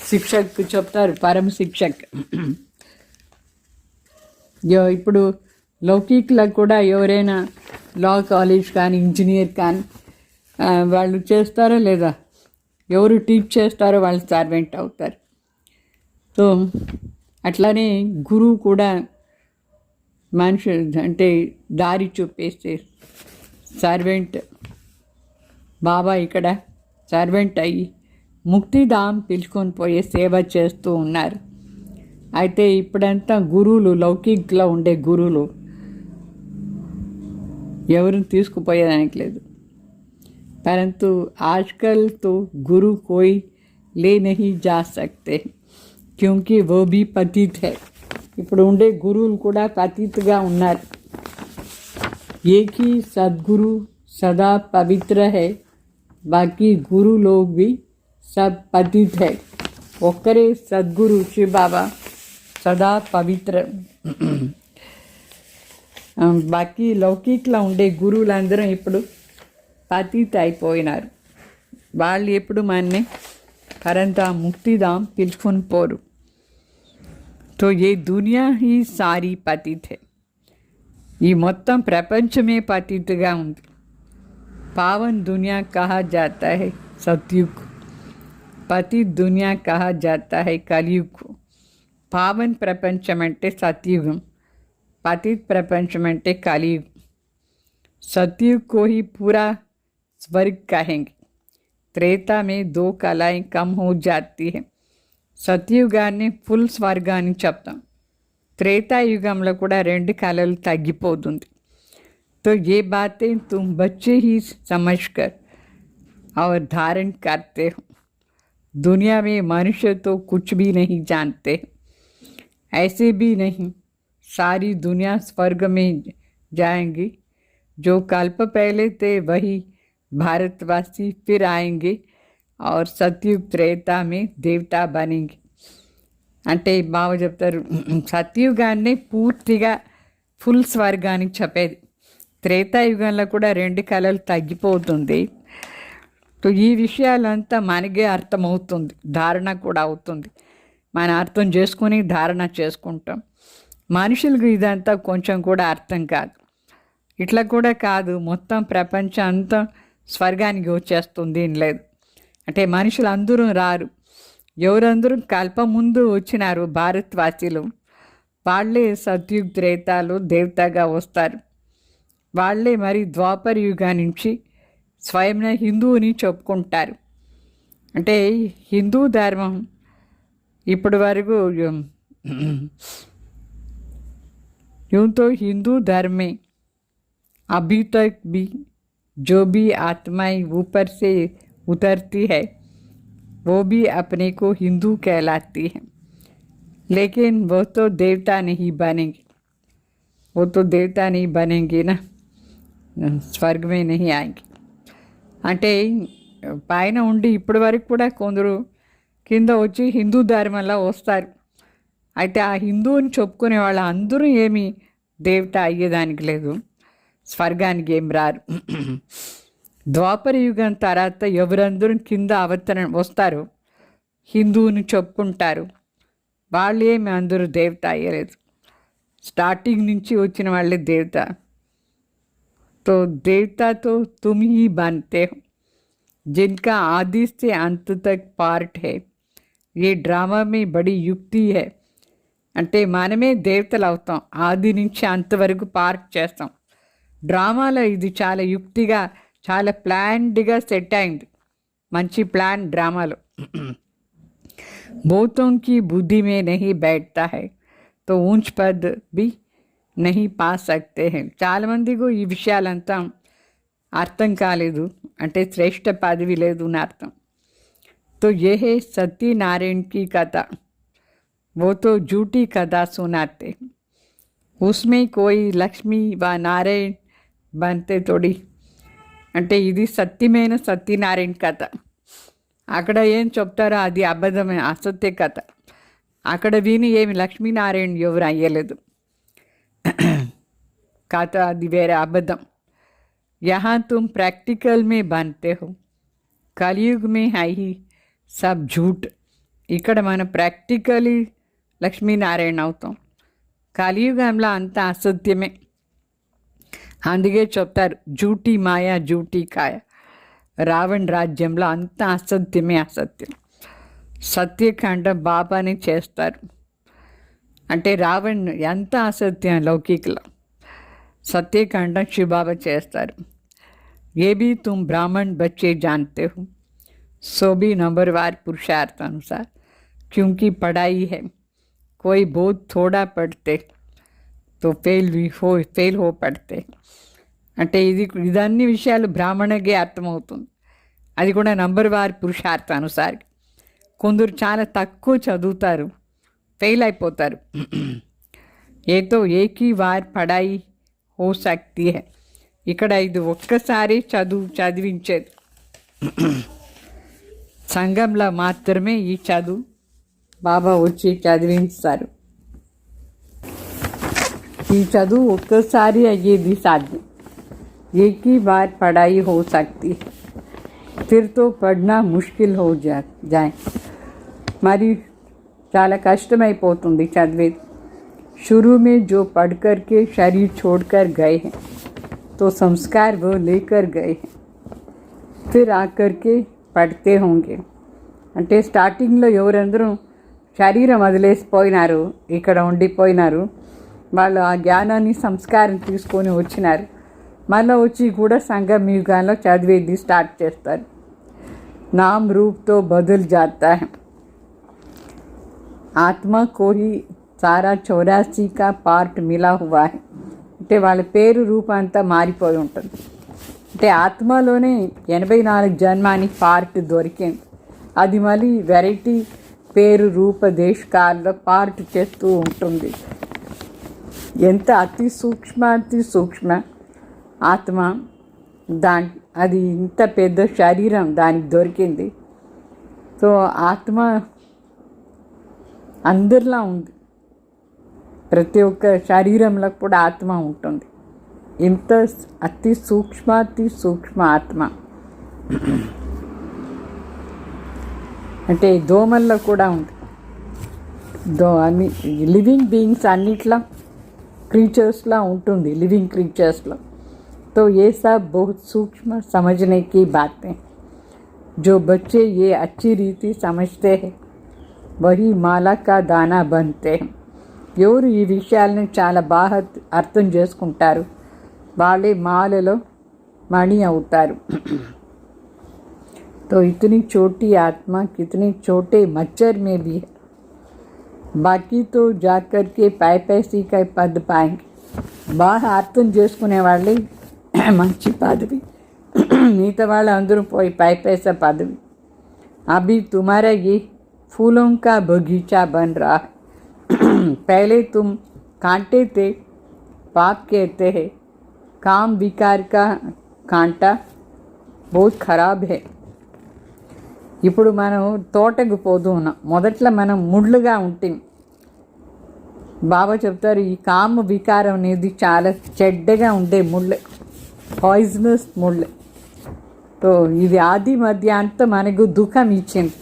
శిక్షక్ చెప్తారు, పరమ శిక్షక్. ఇప్పుడు లౌకిక్లో కూడా ఎవరైనా లా కాలేజ్ కానీ ఇంజనీర్ కానీ వాళ్ళు చేస్తారో లేదా, ఎవరు టీచ్ చేస్తారో వాళ్ళు సర్వెంట్ అవుతారు. సో అట్లానే గురువు కూడా మనిషి అంటే దారి చూపేస్తే సర్వెంట్. బాబా ఇక్కడ సర్వెంట్ అయ్యి ముక్తిధామ్ పిలుచుకొని పోయే సేవ చేస్తూ ఉన్నారు. అయితే ఇప్పుడంతా గురువులు, లౌకిక్లో ఉండే గురువులు ఎవరిని తీసుకుపోయేదానికి లేదు. परंतु आजकल तो गुरु कोई ले नहीं जा सकते क्योंकि वो भी पतित है. ఇప్పుడు ఉండే గురువులు కూడా పతితగా ఉన్నారు. एक ही सदगुरु सदा पवित्र है, बाकी गुरु लोग भी सब पतित है. ఒక్కరే సద్గురు శివ బాబా సదా పవిత్ర. బాకీ లౌకిక్లో ఉండే గురువులందరూ ఇప్పుడు పతిత అయిపోయినారు. వాళ్ళు ఎప్పుడు మనని పరంతా ముక్తిధాం పిలుచుకొని పోరు. तो ये दुनिया ही सारी पतित है. ఈ మొత్తం ప్రపంచమే పతితగా ఉంది. पावन दुनिया कहा जाता है सतयुग, पतित दुनिया कहा जाता है कलयुग. पावन ప్రపంచం అంటే సత్యుగం, పతిత్ ప్రపంచం అంటే కలియుగ్. सतयुग को ही पूरा स्वर्ग कहेंगे. त्रेता में 2 कलाएं कम हो जाती है. సత్యుగాన్ని ఫుల్ స్వర్గాన్ని చెప్తాం. త్రేతాయుగంలో కూడా 2 కళలు తగ్గిపోతుంది. तो ये बातें तुम बच्चे ही समझकर और धारण करते हो. दुनिया में मनुष्य तो कुछ भी नहीं जानते. ऐसे भी नहीं सारी दुनिया स्वर्ग में जाएंगी. जो कल्प पहले थे वही भारतवासी फिर आएंगे और सतयुग त्रेता में देवता बनेंगे. అంటే బావ చెప్తారు, సత్యుగాన్ని పూర్తిగా ఫుల్ స్వర్గాన్ని చెప్పేది. త్రేతాయుగంలో కూడా 2 కళలు తగ్గిపోతుంది. ఈ విషయాలంతా మనకే అర్థమవుతుంది, ధారణ కూడా అవుతుంది. మన అర్థం చేసుకుని ధారణ చేసుకుంటాం. మనుషులకు ఇదంతా కొంచెం కూడా అర్థం కాదు. ఇట్లా కూడా కాదు, మొత్తం ప్రపంచం అంతా స్వర్గానికి వచ్చేస్తుంది ఏం లేదు. అంటే మనుషులు అందరూ రారు. ఎవరందరూ కల్ప ముందు వచ్చినారు భారత్వాసీలు, వాళ్ళే సత్యుగ్ త్రేతాలు దేవతగా వస్తారు. వాళ్ళే మరి ద్వాపర యుగా నుంచి స్వయం హిందువుని చెప్పుకుంటారు. అంటే హిందూ ధర్మం ఇప్పటి వరకు यूं तो हिंदू धर्म में अभी तक भी जो भी आत्माएं ऊपर से उतरती है वो भी अपने को हिंदू कहलाती है. लेकिन वो तो देवता नहीं बनेंगे. वो तो देवता नहीं बनेंगे ना, स्वर्ग में नहीं आएंगे. అంటే పైన ఉండి ఇప్పటి వరకు కూడా కొందరు కింద వచ్చి హిందూ ధర్మంలో వస్తారు. అయితే ఆ హిందువుని చెప్పుకునే వాళ్ళు అందరూ ఏమీ దేవత అయ్యేదానికి లేదు, స్వర్గానికి ఏం రారు. ద్వాపర యుగం తర్వాత ఎవరందరూ కింద అవతరణ వస్తారు, హిందువుని చెప్పుకుంటారు, వాళ్ళు ఏమి అందరూ దేవత అయ్యలేదు. స్టార్టింగ్ నుంచి వచ్చిన వాళ్ళే దేవత. तो देवता तो तुम ही बनते हो जिनका आदि से अंत तक पार्ट है. ये ड्रामा में बड़ी युक्ति है. అంటే మనమే దేవతలు అవుతాం, ఆది నుంచి అంతవరకు పార్ట్ చేస్తాం. డ్రామాలో ఇది చాలా యుక్తిగా చాలా ప్లాన్డ్గా సెట్ అయింది, మంచి ప్లాన్ డ్రామాలో. భూతों की बुद्धि में नहीं बैठता है तो ऊंच पद भी नहीं पा सकते हैं. చాలామందికి ఈ విషయాలంతా అర్థం కాలేదు, అంటే శ్రేష్ఠ పదవి లేదు అని అర్థం. तो ये है सत्यनारायण की कथा. वो तो झूठी कथा सुनाते, उसमें कोई लक्ष्मी व नारायण बनते थोड़ी. అంటే ఇది సత్యమైన సత్యనారాయణ కథ. అక్కడ ఏం చెప్తారో అది అబద్ధమే, అసత్య కథ. అక్కడ విని ఏమి లక్ష్మీనారాయణ ఎవరు అయ్యలేదు, కథ అది వేరే అబద్ధం. यहाँ तुम प्रैक्टिकल में बनते हो, कलयुग में है ही सब झूठ. ఇక్కడ మనం ప్రాక్టికలీ లక్ష్మీనారాయణ అవుతాం, కలియుగంలో అంతా అసత్యమే. అందుకే చెప్తారు జూటీ మాయ జూటీ కాయ. రావణ్ రాజ్యంలో అంతా అసత్యమే, అసత్యం. సత్యకాండ బాబాని చేస్తారు. అంటే రావణ్ ఎంత అసత్యం లౌకికలో, సత్యకాండ శివబాబా చేస్తారు. ఏ भी तुम ब्राह्मण बच्चे जानते हो, सो भी नंबरवार पुरुषार्थ अनुसार, क्योंकि पढ़ाई है. कोई बहुत थोड़ा पढ़ते तो फेल हो पढ़ते. అంటే ఇదన్ని విషయాలు బ్రాహ్మణకే అర్థమవుతుంది. అది కూడా నంబర్వార్ పురుషార్థ అనుసారి. కొందరు చాలా తక్కువ చదువుతారు, ఫెయిల్ అయిపోతారు. ఏతో ఏకీ వార్ పడాయి హో సక్తి హై. ఇక్కడ ఇది ఒక్కసారి చదివించేది. సంఘంలో మాత్రమే ఈ చదువు బాబా వచ్చి చదివిస్తారు. ఈ చదువు ఒక్కసారి అయ్యేది సాధ్యం. एक ही बार पढ़ाई हो सकती है, फिर तो पढ़ना मुश्किल हो जाए. మరి చాలా కష్టమైపోతుంది చదివేది. शुरू में जो पढ़ कर के शरीर छोड़कर गए हैं तो संस्कार वो लेकर गए हैं, फिर आकर के पढ़ते होंगे. అంటే స్టార్టింగ్లో ఎవరందరూ శరీరం వదిలేసిపోయినారు, ఇక్కడ ఉండిపోయినారు, వాళ్ళు ఆ జ్ఞానాన్ని సంస్కారం తీసుకొని వచ్చినారు. మళ్ళీ వచ్చి కూడా సంగం యుగాల్లో చదివేది స్టార్ట్ చేస్తారు. నామ్ రూప్తో బదులు జాతా హై, ఆత్మ కోహి సారా 84 కా పార్ట్ మిలా హువా హై. అంటే వాళ్ళ పేరు రూపం అంతా మారిపోయి ఉంటుంది. అంటే ఆత్మలోనే 84 జన్మాని పార్ట్ దొరికింది. అది మళ్ళీ వెరైటీ పేరు రూప దేశకాల్లో పార్ట్ చేస్తూ ఉంటుంది. ఎంత అతి సూక్ష్మ ఆత్మ అది ఇంత పెద్ద శరీరం దానికి దొరికింది. సో ఆత్మ అందరిలా ఉంది. ప్రతి ఒక్క శరీరంలో కూడా ఆత్మ ఉంటుంది. ఇంత అతి సూక్ష్మ ఆత్మ. అంటే దోమల్లో కూడా ఉంది. అన్ని లివింగ్ బీయింగ్స్ అన్నిట్లో क्रीचर्सला ఉంటుంది, लिविंग क्रीचर्सला. तो ये सब बहुत सूक्ष्म समझने की बातें. जो बच्चे ये अच्छी रीति समझते हैं वही మాల का दाना बनते हैं. ఎవరు ఈ విషయాలను చాలా బాగా అర్థం చేసుకుంటారు వాళ్ళే మాలలో మణి అవుతారు. तो इतनी छोटी आत्मा कितने छोटे मच्छर में भी है. बाकी तो जाकर के पैसी का पद पाएंगे. బాగా అర్థం చేసుకునే వాళ్ళే మంచి పదవి, మిగతా వాళ్ళు అందరూ పోయి पैसा पदवी. अभी तुम्हारा ये फूलों का बगीचा बन रहा है. पहले तुम कांटे थे, पाप कहते हैं. काम विकार का कांटा बहुत खराब है. ఇప్పుడు మనం తోటకు పోతూ ఉన్నాం. మొదట్లో మనం ముళ్ళుగా ఉంటాం. బాబా చెప్తారు ఈ కామ వికారం అనేది చాలా చెడ్డగా ఉండే ముళ్ళు, పాయిజనస్ ముళ్ళు. సో ఇది ఆది మధ్య అంతా మనకు దుఃఖం ఇచ్చింది.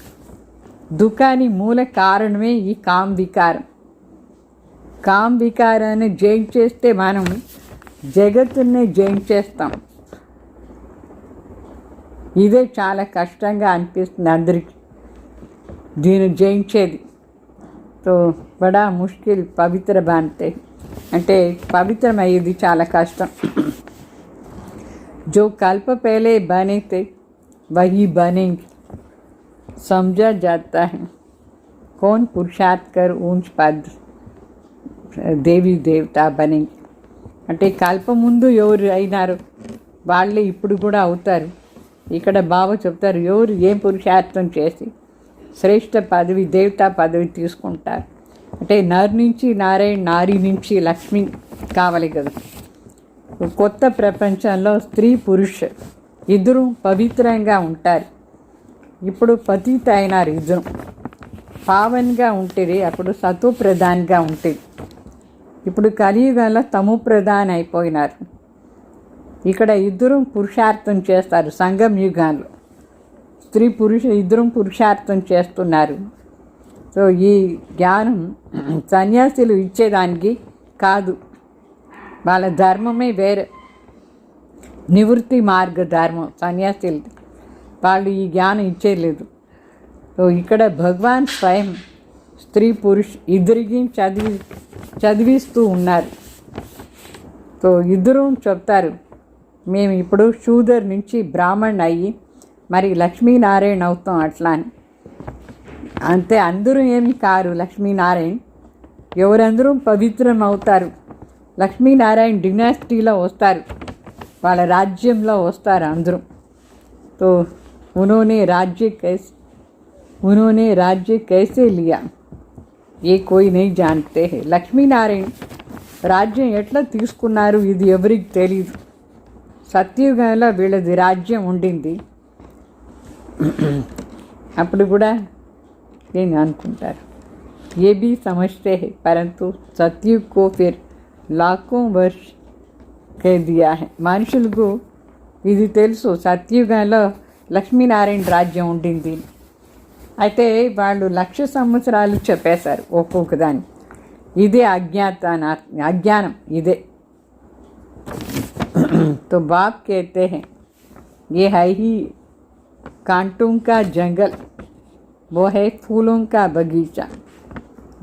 దుఃఖానికి మూల కారణమే ఈ కామ వికారం. కామ వికారాన్ని జయించేస్తే మనం జగత్తునే జయించేస్తాం. ఇదే చాలా కష్టంగా అనిపిస్తుంది అందరికీ దీన్ని జయించేది. तो बड़ा मुश्किल पवित्र बनते అంటే పవిత్రమయ్యేది చాలా కష్టం. जो कल्प पहले बने थे वही बनेंगे समझा जाता है. कौन पुरुषार्थ कर ऊंच पद देवी देवता बनेंगे. అంటే కల్ప ముందు ఎవరు అయినారు వాళ్ళే ఇప్పుడు కూడా అవుతారు. ఇక్కడ బాబా చెప్తారు ఎవరు ఏం పురుషార్థం చేసి శ్రేష్ఠ పదవి దేవతా పదవి తీసుకుంటారు. అంటే నర్ నుంచి నారాయణ, నారి నుంచి లక్ష్మి కావాలి కదా. కొత్త ప్రపంచంలో స్త్రీ పురుష ఇద్దరు పవిత్రంగా ఉంటారు. ఇప్పుడు పతిత అయినారు ఇద్దరు. పావన్గా ఉంటుంది, అప్పుడు సతు ప్రధాన్గా ఉంటుంది. ఇప్పుడు కలియుగంలో తము ప్రధాన్ అయిపోయినారు. ఇక్కడ ఇద్దరు పురుషార్థం చేస్తారు. సంగం యుగాల్లో స్త్రీ పురుష ఇద్దరు పురుషార్థం చేస్తున్నారు. సో ఈ జ్ఞానం సన్యాసులు ఇచ్చేదానికి కాదు, వాళ్ళ ధర్మమే వేరే, నివృత్తి మార్గ ధర్మం సన్యాసులు. వాళ్ళు ఈ జ్ఞానం ఇచ్చేయలేదు. సో ఇక్కడ భగవాన్ స్వయం స్త్రీ పురుష ఇద్దరికి చదివిస్తూ ఉన్నారు. సో ఇద్దరు చెప్తారు మేము ఇప్పుడు శూదర్ నుంచి బ్రాహ్మణ్ అయ్యి మరి లక్ష్మీనారాయణ అవుతాం అట్లా అని. అంతే, అందరూ ఏమి కారు లక్ష్మీనారాయణ. ఎవరందరూ పవిత్రం అవుతారు. లక్ష్మీనారాయణ డినాసిటీలో వస్తారు, వాళ్ళ రాజ్యంలో వస్తారు అందరూ. तो उन्होंने राज्य कैसे लिया ये कोई नहीं जानते हैं. లక్ష్మీనారాయణ రాజ్యం ఎట్లా తీసుకున్నారు ఇది ఎవరికి తెలియదు. సత్యుగంలో వీళ్ళది రాజ్యం ఉండింది. అప్పుడు కూడా నేను అనుకుంటారు ये भी समझते हैं परंतु सतयुग को फिर लाखों वर्ष कह दिया है. మనుషులకు ఇది తెలుసు సత్యుగంలో లక్ష్మీనారాయణ రాజ్యం ఉండింది. అయితే వాళ్ళు 1,00,000 సంవత్సరాలు చెప్పేశారు ఒక్కొక్క దాన్ని. ఇదే అజ్ఞానం ఇదే. तो बाप कहते हैं ये है ही कांटों का जंगल, वो है फूलों का बगीचा.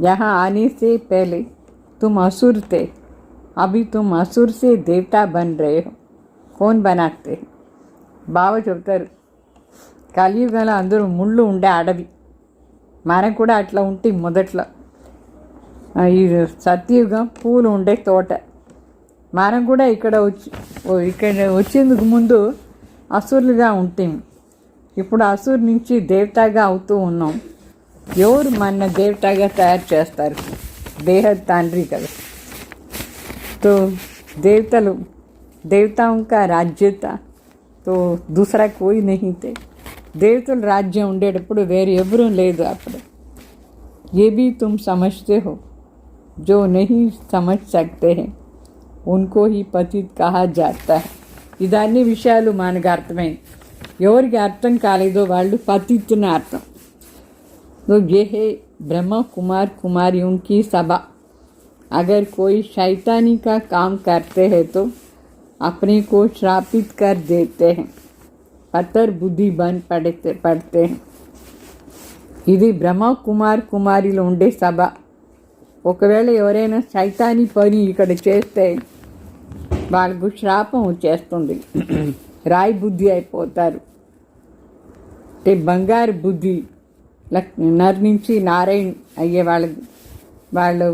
यहाँ आने से पहले तुम असुर थे, अभी तुम असुर से देवता बन रहे हो, कौन बनाते हैं? బావ చెప్తారు, కలియుగంలో అందరూ ముళ్ళు ఉండే అడవి, మనకు కూడా అట్లా ఉంటే మొదట్లో. ఈ సత్యయుగం పూలు ఉండే తోట. మనం కూడా ఇక్కడ వచ్చేందుకు ముందు అసురులుగా ఉంటాం. ఇప్పుడు అసురు నుంచి దేవతగా అవుతూ ఉన్నాం. ఎవరు మన దేవతగా తయారు చేస్తారు? దేహ తండ్రి కదా. तो देवताओं का राज्य था, तो दूसरा कोई नहीं थे. దేవతల రాజ్యం ఉండేటప్పుడు వేరే ఎవరూ లేదు అప్పుడు. ये भी तुम समझते हो, जो नहीं समझ सकते हैं उनको ही पतित कहा जाता है. ఇదన్నీ విషయాలు మనకు అర్థమైంది. ఎవరికి అర్థం కాలేదో వాళ్ళు పతిత్ అని అర్థం. तो ये है ब्रह्मा कुमार कुमारियों की सभा. अगर कोई शैतानी का काम करते हैं तो अपने को श्रापित कर देते हैं, पत्थर बुद्धि बन पड़ते हैं. ఇది బ్రహ్మ కుమార్ కుమారిలో ఉండే సభ. ఒకవేళ ఎవరైనా శైతాని పని ఇక్కడ చేస్తే వాళ్ళకు శ్రాపం వచ్చేస్తుంది, రాయి బుద్ధి అయిపోతారు. అంటే బంగారు బుద్ధి నర్ నుంచి నారాయణ అయ్యే వాళ్ళు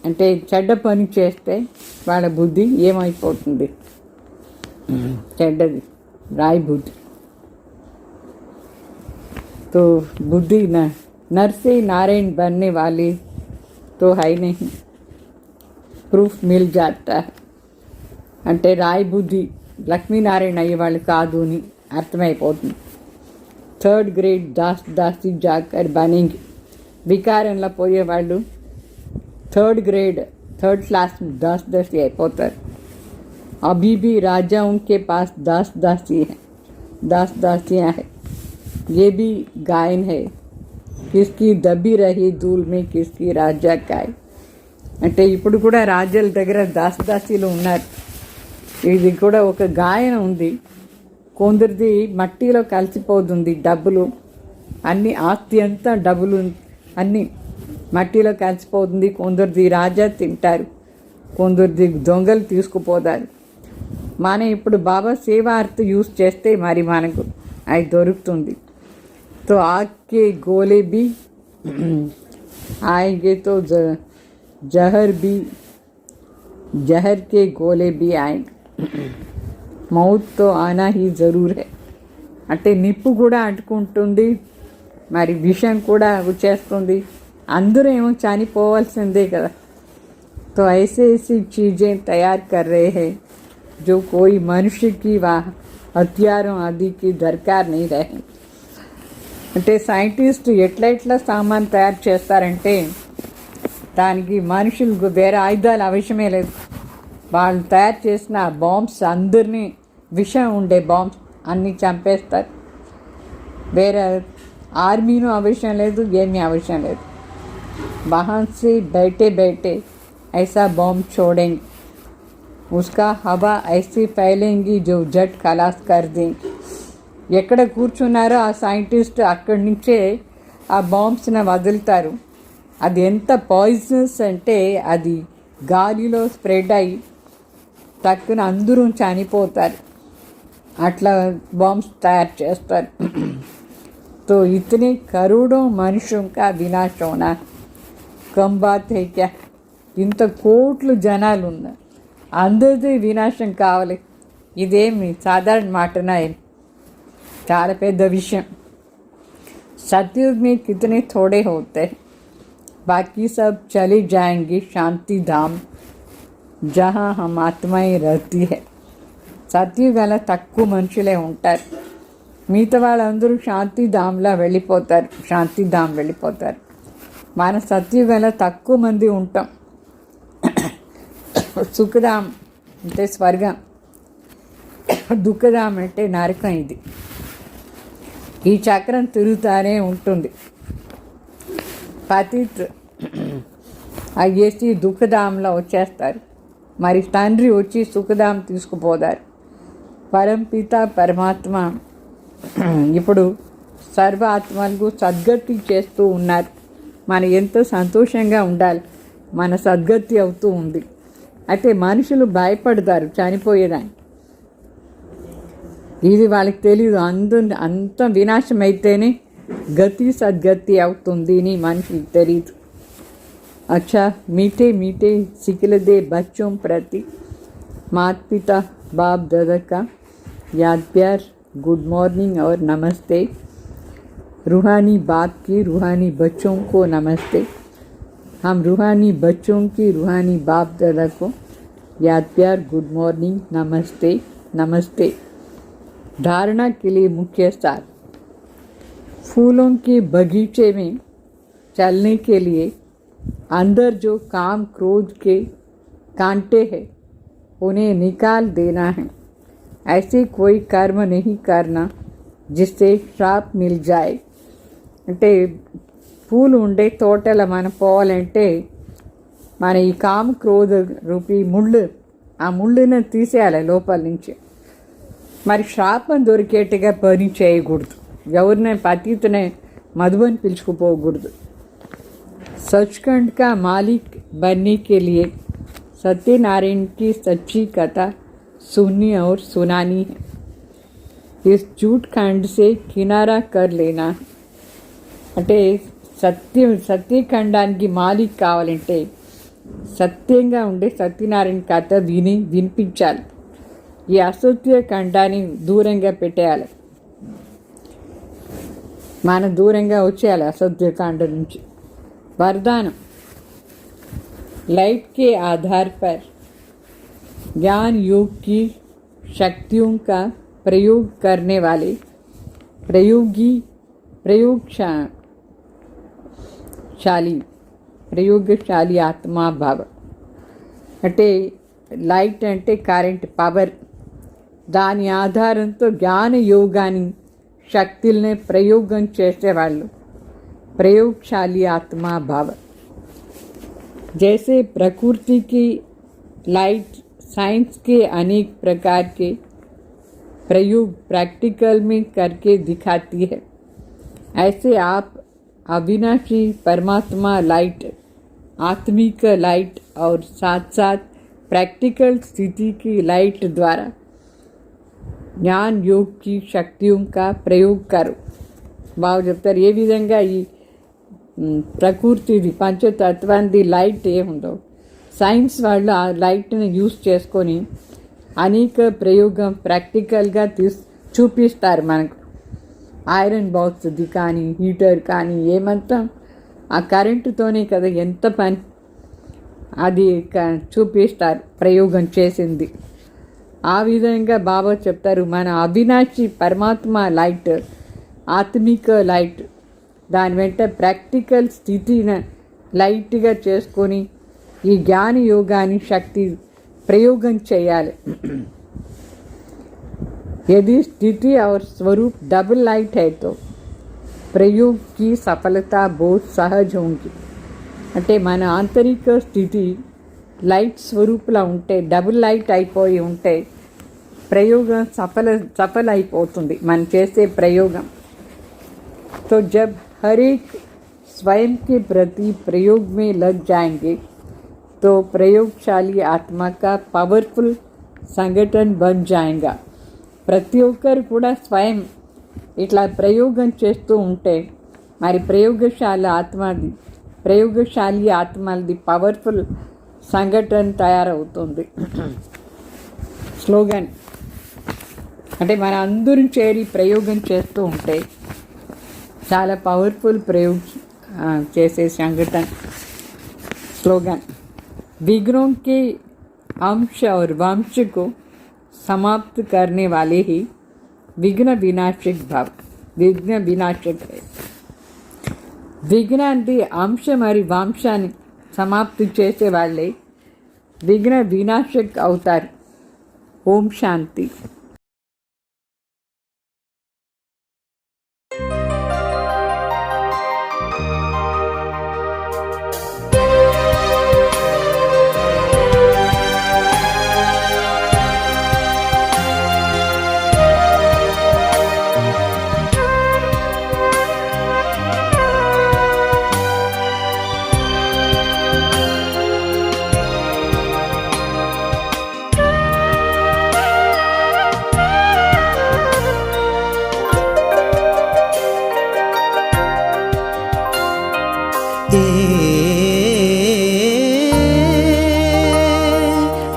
అంటే చెడ్డ పని చేస్తే వాళ్ళ బుద్ధి ఏమైపోతుంది? చెడ్డది, రాయి బుద్ధి. तो बुद्धि नर से नारायण बनने वाले तो है नहीं, प्रूफ मिल जाता है. అంటే రాయి బుద్ధి లక్ష్మీనారాయణ అయ్యే వాళ్ళు కాదు అని అర్థమైపోతుంది. థర్డ్ గ్రేడ్ దాసి జాకర్ బనేంగి. వికారంలో పోయేవాళ్ళు థర్డ్ క్లాస్ దాసి అయిపోతారు. अभी भी राजाओं के पास दासियाँ हैं. ये भी गायन है, किसकी दबी रही धूल में किसकी राजा काय. అంటే ఇప్పుడు కూడా రాజ్యాల దగ్గర దాసీలు ఉన్నారు. ఇది కూడా ఒక గాయన ఉంది. కొందరిది మట్టిలో కలిసిపోతుంది, డబ్బులు అన్ని, ఆస్తి అంతా డబ్బులు అన్నీ మట్టిలో కలిసిపోతుంది. కొందరిది రాజా తింటారు, కొందరిది దొంగలు తీసుకుపోతారు. మనం ఇప్పుడు బాబా సేవార్థ యూజ్ చేస్తే మరి మనకు అది దొరుకుతుంది. तो आग के गोले भी आएंगे तो जहर के गोले भी आएंगे. మౌత్ తో ఆనా హీ జరూర్ హై. అంటే నిప్పు కూడా అంటుకుంటుంది, మరి విషం కూడా వచ్చేస్తుంది. అందరూ ఏమో చనిపోవాల్సిందే కదా. तो ऐसे चीज़ें तैयार कर रहे हैं जो कोई मनुष्य की हथियारों आदि की दरकार नहीं रहे. అంటే సైంటిస్ట్ ఎట్లా సామాన్ తయారు చేస్తారంటే దానికి మనుషులకు వేరే ఆయుధాలు అవసరమే లేదు. వాళ్ళు తయారు చేసిన బాంబ్స్ అందరినీ, విషం ఉండే బాంబ్స్ అన్నీ చంపేస్తారు. వేరే ఆర్మీను అవసరం లేదు, ఏమీ అవసరం లేదు. वहाँ से बैठे ऐसा बॉम्ब छोड़ेंगे, उसका हवा ऐसी फैलेंगी जो जट खलास कर देंगे. ఎక్కడ కూర్చున్నారో ఆ సైంటిస్ట్ అక్కడి నుంచే ఆ బాంబ్స్ని వదులుతారు. అది ఎంత పాయిజనస్ అంటే అది గాలిలో స్ప్రెడ్ అయ్యి తక్కువ అందరూ చనిపోతారు. అట్లా బాంబ్స్ తయారు చేస్తారు. तो इतने करोड़ों मनुष्यों का विनाश होना कम बात है क्या? ఇంత కోట్లు జనాలు ఉన్నారు, అందరిది వినాశం కావాలి, ఇదేమి సాధారణ మాటనా? చాలా పెద్ద విషయం. सतयुग में कितने थोड़े होते हैं, बाकी सब चले जाएंगे शांति धाम जहाँ हम आत्माएं रहती है. సత్యుగంలో తక్కువ మనుషులే ఉంటారు, మిగతా వాళ్ళందరూ శాంతిధామ్లా వెళ్ళిపోతారు, శాంతిధామ్ వెళ్ళిపోతారు. మన సత్యుగంలో తక్కువ మంది ఉంటాం. సుఖధామ్ అంటే స్వర్గం, దుఃఖధామ్ అంటే నరకం. ఇది ఈ చక్రం తిరుగుతానే ఉంటుంది. పతిత్ అయ్యేసి దుఃఖధామ్లో వచ్చేస్తారు, మరి తండ్రి వచ్చి సుఖధామ్ తీసుకుపోతారు. పరంపిత పరమాత్మ ఇప్పుడు సర్వ ఆత్మలకు సద్గతి చేస్తూ ఉన్నారు. మనం ఎంతో సంతోషంగా ఉండాలి, మన సద్గతి అవుతూ ఉంది. అయితే మనుషులు భయపడతారు చనిపోయేదానికి. ఇది వాళ్ళకి తెలియదు. అంత వినాశం అయితేనే గతి సద్గతి అవుతుంది అని మనుషులకు తెలియదు. अच्छा मीठे मीठे सिखलदे बच्चों प्रति माता पिता बाप दादा का याद प्यार, गुड मॉर्निंग और नमस्ते. रूहानी बाप की रूहानी बच्चों को नमस्ते. हम रूहानी बच्चों की रूहानी बाप दादा को याद प्यार, गुड मॉर्निंग, नमस्ते नमस्ते. धारणा के लिए मुख्य सार. फूलों के बगीचे में चलने के लिए अंदर जो काम क्रोध के कांटे हैं उन्हें निकाल देना है. ऐसे कोई कर्म नहीं करना जिससे श्राप मिल जाए. అంటే పూలు ఉండే తోటలో మనం పోవాలంటే మన ఈ కామ క్రోధ రూపీ ముళ్ళు, ఆ ముళ్ళుని తీసేయాలి లోపల నుంచి. మరి శాపం దొరికేట్టుగా పని చేయకూడదు. ఎవరినే పతితనే మధుబని పిలుచుకుపోకూడదు. सचखंड का मालिक बनने के लिए सत्यनारायण की सच्ची कथा सुननी और सुनानी है. इस झूठ खंड से किनारा कर लेना. అంటే సత్యఖండానికి మాలిక్ కావాలంటే సత్యంగా ఉండే సత్యనారాయణ కథ వినిపించాలి. ఈ అసత్య ఖండాన్ని దూరంగా పెట్టేయాలి. మన దూరంగా వచ్చేయాలి అసత్య ఖండ నుంచి. वरदान. लाइट के आधार पर ज्ञान योग की शक्तियों का प्रयोग करने वाले प्रयोगशाली आत्मा भाव. అంటే లైట్ అంటే కరెంట్, పవర్. దాని ఆధారంతో జ్ఞాన యోగాన్ని శక్తుల్ని ప్రయోగం చేసేవాళ్ళు प्रयोगशाली आत्मा भाव. जैसे प्रकृति की लाइट साइंस के अनेक प्रकार के प्रयोग प्रैक्टिकल में करके दिखाती है, ऐसे आप अविनाशी परमात्मा लाइट, आत्मिक लाइट और साथ साथ प्रैक्टिकल स्थिति की लाइट द्वारा ज्ञान योग की शक्तियों का प्रयोग करो. బాగా చెప్తారు. ఏ విధంగా ఈ ప్రకృతిది పంచతత్వాన్ని లైట్ ఏముందో సైన్స్ వాళ్ళు ఆ లైట్ని యూస్ చేసుకొని అనేక ప్రయోగం ప్రాక్టికల్గా చూపిస్తారు మనకు. ఐరన్ బాక్స్ది కానీ హీటర్ కానీ ఏమంతా ఆ కరెంటుతోనే కదా ఎంత పని అది చూపిస్తారు ప్రయోగం చేసింది. ఆ విధంగా బాబా చెప్తారు మన అవినాశి పరమాత్మ లైట్, ఆత్మిక లైట్, దాని వెంట ప్రాక్టికల్ స్థితిని లైట్గా చేసుకొని ఈ జ్ఞాన యోగాన్ని శక్తి प्रयोगन చేయాలి. यदि स्थिति और स्वरूप डबल लाइट है तो प्रयोग की सफलता बहुत सहज होगी. అంటే మన ఆంతరిక స్థితి లైట్ స్వరూపులా ఉంటే, డబుల్ లైట్ అయిపోయి ఉంటే ప్రయోగం సఫల అయిపోతుంది మనం చేసే ప్రయోగం. तो जब हर एक स्वयं के प्रति प्रयोग में लग जाएंगे तो प्रयोगशाली आत्मा का पावरफुल संगठन बन जाएगा. ప్రతి ఒక్కరు కూడా స్వయం ఇట్లా ప్రయోగం చేస్తూ ఉంటే మరి ప్రయోగశాలి ఆత్మది పవర్ఫుల్ సంఘటన తయారవుతుంది. స్లోగన్ అంటే మన అందరం చేరి ప్రయోగం చేస్తూ ఉంటే చాలా పవర్ఫుల్ ప్రయోగం చేసే సంఘటన. स्लोगन विघ्नों के अंश और वंश को समाप्त करने वाले ही विघ्न विनाशक भाव. विघ्न विनाशक है. विघ्न అంటే అంశ మరి వంశాన్ని సమాప్తి చేసే వాళ్ళే విఘ్న వినాశక్ అవుతారు. ఓం శాంతి.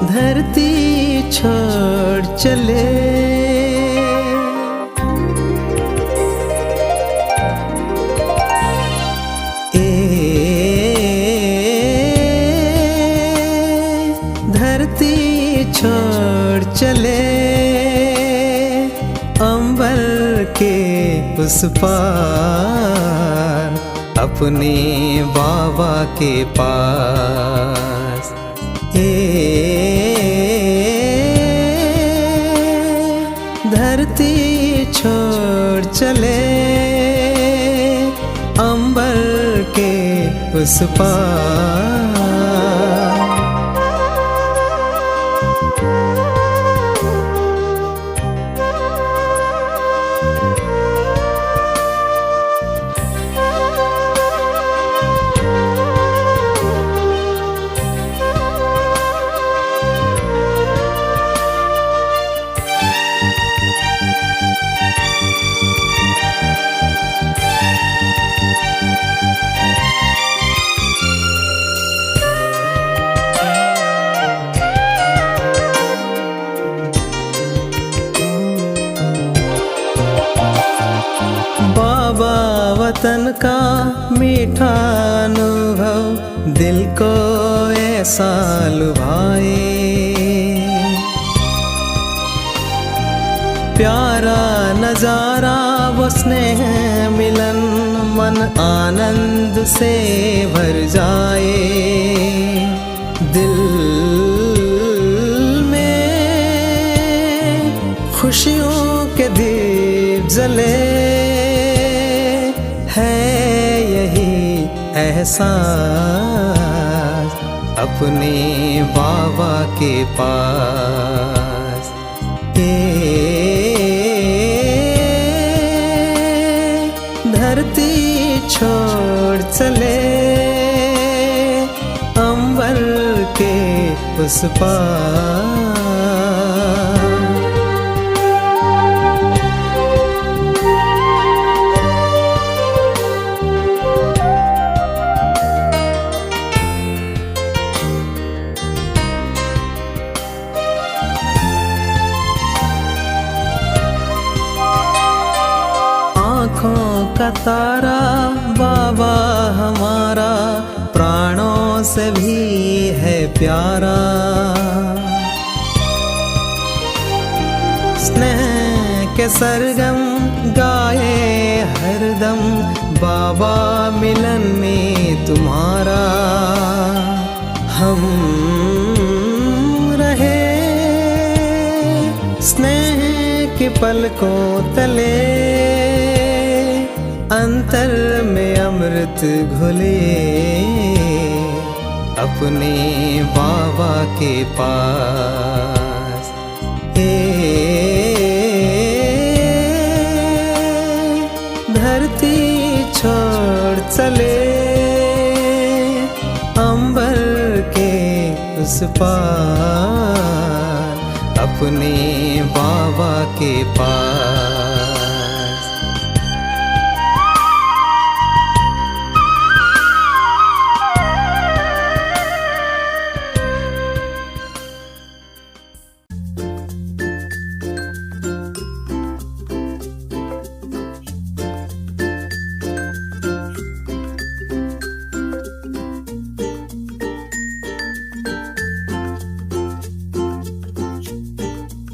धरती छोड़ चले। धरती छोड़ चले अंबर के उस पार अपने बाबा के पास। धरती छोड़ चले अंबर के उस पार। बाबा वतन का मीठा अनुभव दिल को ऐसा लुभाए। प्यारा नजारा वो स्नेह मिलन मन आनंद से भर जाए। दिल में खुशियों के दीप जले है यही एहसास अपने बाबा के पास। धरती छोड़ चले अंबर के उस पार। आँखों का तारा बाबा हमारा प्राणों से भी है प्यारा। स्नेह के सरगम गाए हरदम बाबा मिलन में तुम्हारा। हम रहे स्नेह के पलकों तले अंतर में अमृत घुले अपने बाबा के पास। धरती छोड़ चले अंबर के उस पार अपने बाबा के पास।